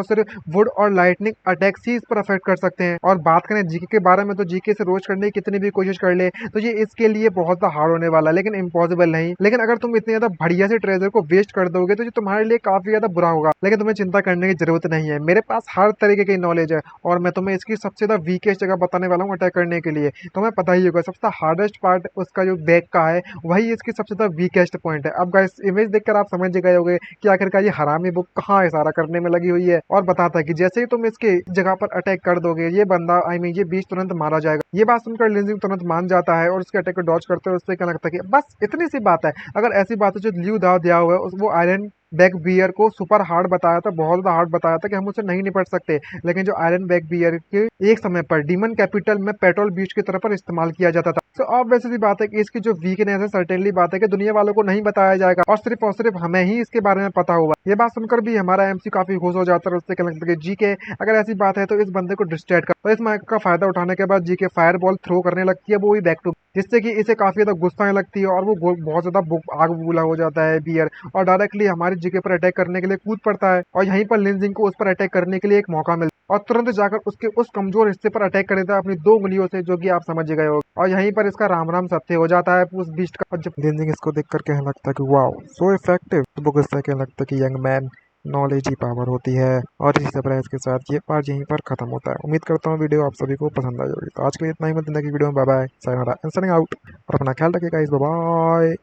वुड और लाइटनिंग अटैक ही इस पर अफेक्ट कर सकते हैं। और बात करें जीके के बारे में तो जीके से रोज करने की कितनी भी कोशिश कर ले तो ये इसके लिए बहुत ज्यादा हार्ड होने वाला है, लेकिन इम्पॉसिबल नहीं। लेकिन अगर तुम इतने ज्यादा बढ़िया से ट्रेजर को वेस्ट कर दोगे तो ये तुम्हारे लिए काफी ज्यादा बुरा होगा, लेकिन तुम्हें चिंता करने की जरूरत नहीं है, मेरे पास हर तरीके की नॉलेज है और मैं तुम्हें इसकी सबसे ज्यादा वीकेस्ट जगह बताने वाला हूँ अटैक करने के लिए। तुम्हें पता ही होगा सबसे हार्डेस्ट पार्ट उसका जो बैक का है वही इसकी सबसे ज्यादा वीकेस्ट पॉइंट है। अब गाइस इमेज देखकर आप समझ गए होंगे कि आखिरकार ये हरामी बुक कहाँ इशारा करने में लगी हुई है और बताता है कि जैसे ही तुम इसके जगह पर अटैक कर दोगे ये बंदा ये बीच तुरंत मारा जाएगा। ये बात सुनकर लिंजिंग तुरंत मान जाता है और उसके अटैक को डॉज करते हुए उससे क्या लगता है कि बस इतनी सी बात है, अगर ऐसी बात है जो ल्यू दाव दिया हुआ है वो आयरन बैक बियर को सुपर हार्ड बताया था, बहुत ज्यादा हार्ड बताया था कि हम उससे नहीं निपट सकते। लेकिन जो आयरन बैक बियर के एक समय पर डीमन कैपिटल में पेट्रोल बीच की तरफ पर इस्तेमाल किया जाता था। तो अब वैसे सी बात है कि इसकी जो वीकनेस है, सर्टेनली बात है कि दुनिया वालों को नहीं बताया जाएगा और सिर्फ हमें ही इसके बारे में पता होगा। ये बात सुनकर भी हमारा एमसी काफी खुश हो जाता है, उससे कहने लगता है कि जीके अगर ऐसी बात है तो इस बंदे को डिस्ट्रैक्ट कर। तो इस माइक का फायदा उठाने के बाद जीके फायर बॉल थ्रो करने लगती है, वो भी बैक टू, जिससे कि इसे काफी ज्यादा गुस्सा आने लगती है और वो बहुत ज्यादा आग बबूला हो जाता है बियर, और डायरेक्टली हमारे जीके पर अटैक करने के लिए कूद पड़ता है। और यहीं पर लिनजिंग को उस पर अटैक करने के लिए एक मौका मिलता है और तुरंत जाकर उसके उस कमजोर हिस्से पर अटैक कर देता है अपनी 2 उंगलियों से, जो कि आप समझ गए हो। और यहीं पर इसका राम राम सत्य हो जाता है उस बीस्ट का। और जब लिनजिंग इसको देखकर कहने लगता है कि वाओ सो इफेक्टिव, तो वो गुस्सा कहने लगता है कि यंग मैन, नॉलेज ही पावर होती है। और इसी सरप्राइज के साथ ये पार्ट यहीं पर खत्म होता है। उम्मीद करता हूँ वीडियो आप सभी को पसंद आई होगी। तो आज के लिए इतना ही, मिलते हैं वीडियो में, बाय बाय, सायोनारा, साइनिंग आउट। और अपना ख्याल रखिएगा, बाय बाय।